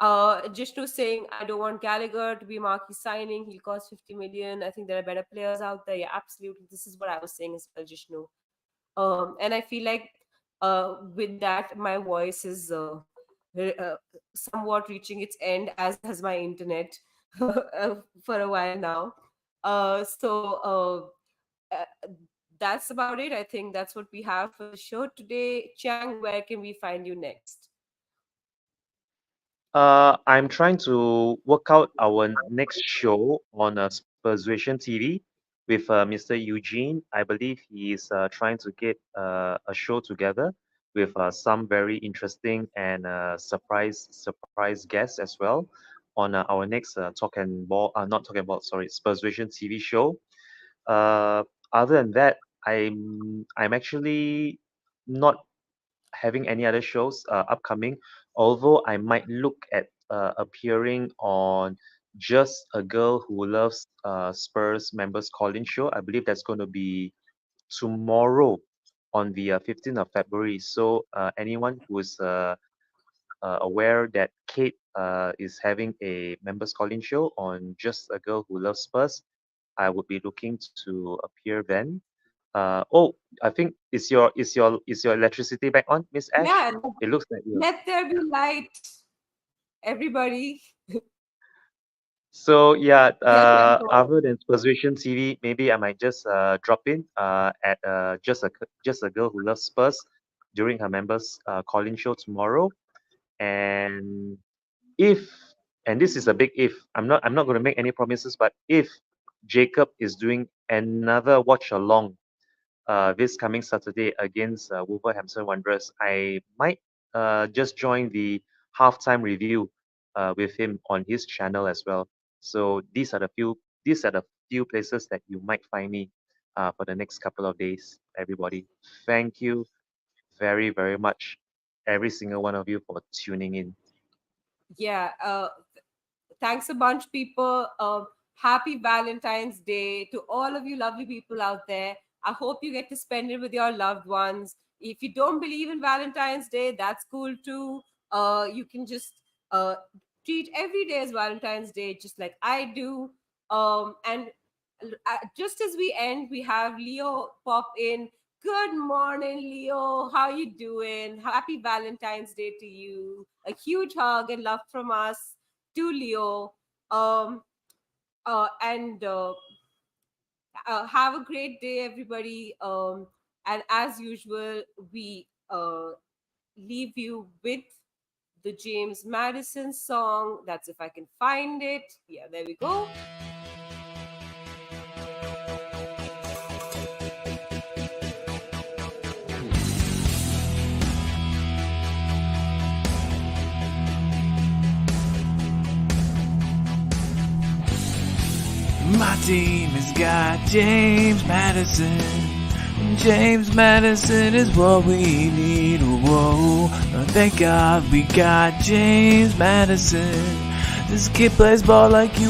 Jishnu saying, I don't want Gallagher to be marquee signing. He'll cost 50 million. I think there are better players out there. Yeah, absolutely. This is what I was saying as well, Jishnu. And I feel like with that, my voice is somewhat reaching its end, as has my internet for a while now. So that's about it. I think that's what we have for the show today. Chang, where can we find you next? I'm trying to work out our next show on Persuasion TV with Mr. Eugene. I believe he is trying to get a show together with some very interesting and surprise guests as well on our next not talking about, sorry, Persuasion TV show. Uh, Other than that, I'm actually not having any other shows upcoming, although I might look at appearing on Just a Girl Who Loves Spurs members calling show. I believe that's going to be tomorrow on the 15th of February. So anyone who is aware that Kate is having a members calling show on Just a Girl Who Loves Spurs, I would be looking to appear then. Oh, I think is your electricity back on, Miss Ash? Yeah, It looks like you. let there be light, everybody. So yeah, Yes, I'm going. other than Persuasion TV, maybe I might just drop in at just a girl who loves Spurs during her members calling show tomorrow. And if and this is a big if, I'm not going to make any promises, but if Jacob is doing another watch along this coming Saturday against Wolverhampton Wanderers, I might just join the halftime review with him on his channel as well. So these are the few places that you might find me for the next couple of days. Everybody, thank you very very much, every single one of you, for tuning in. Yeah. Thanks a bunch, people. Happy Valentine's Day to all of you lovely people out there. I hope you get to spend it with your loved ones. If you don't believe in Valentine's Day, that's cool too. You can just uh, treat every day as Valentine's Day, just like I do. And just as we end, we have Leo pop in. Good morning, Leo. How you doing? Happy Valentine's Day to you. A huge hug and love from us to Leo. Um, and Have a great day, everybody. And as usual, we leave you with the James Madison song. That's if I can find it. Yeah, there we go. My team has got James Madison. James Madison is what we need. Whoa, thank God we got James Madison. This kid plays ball like you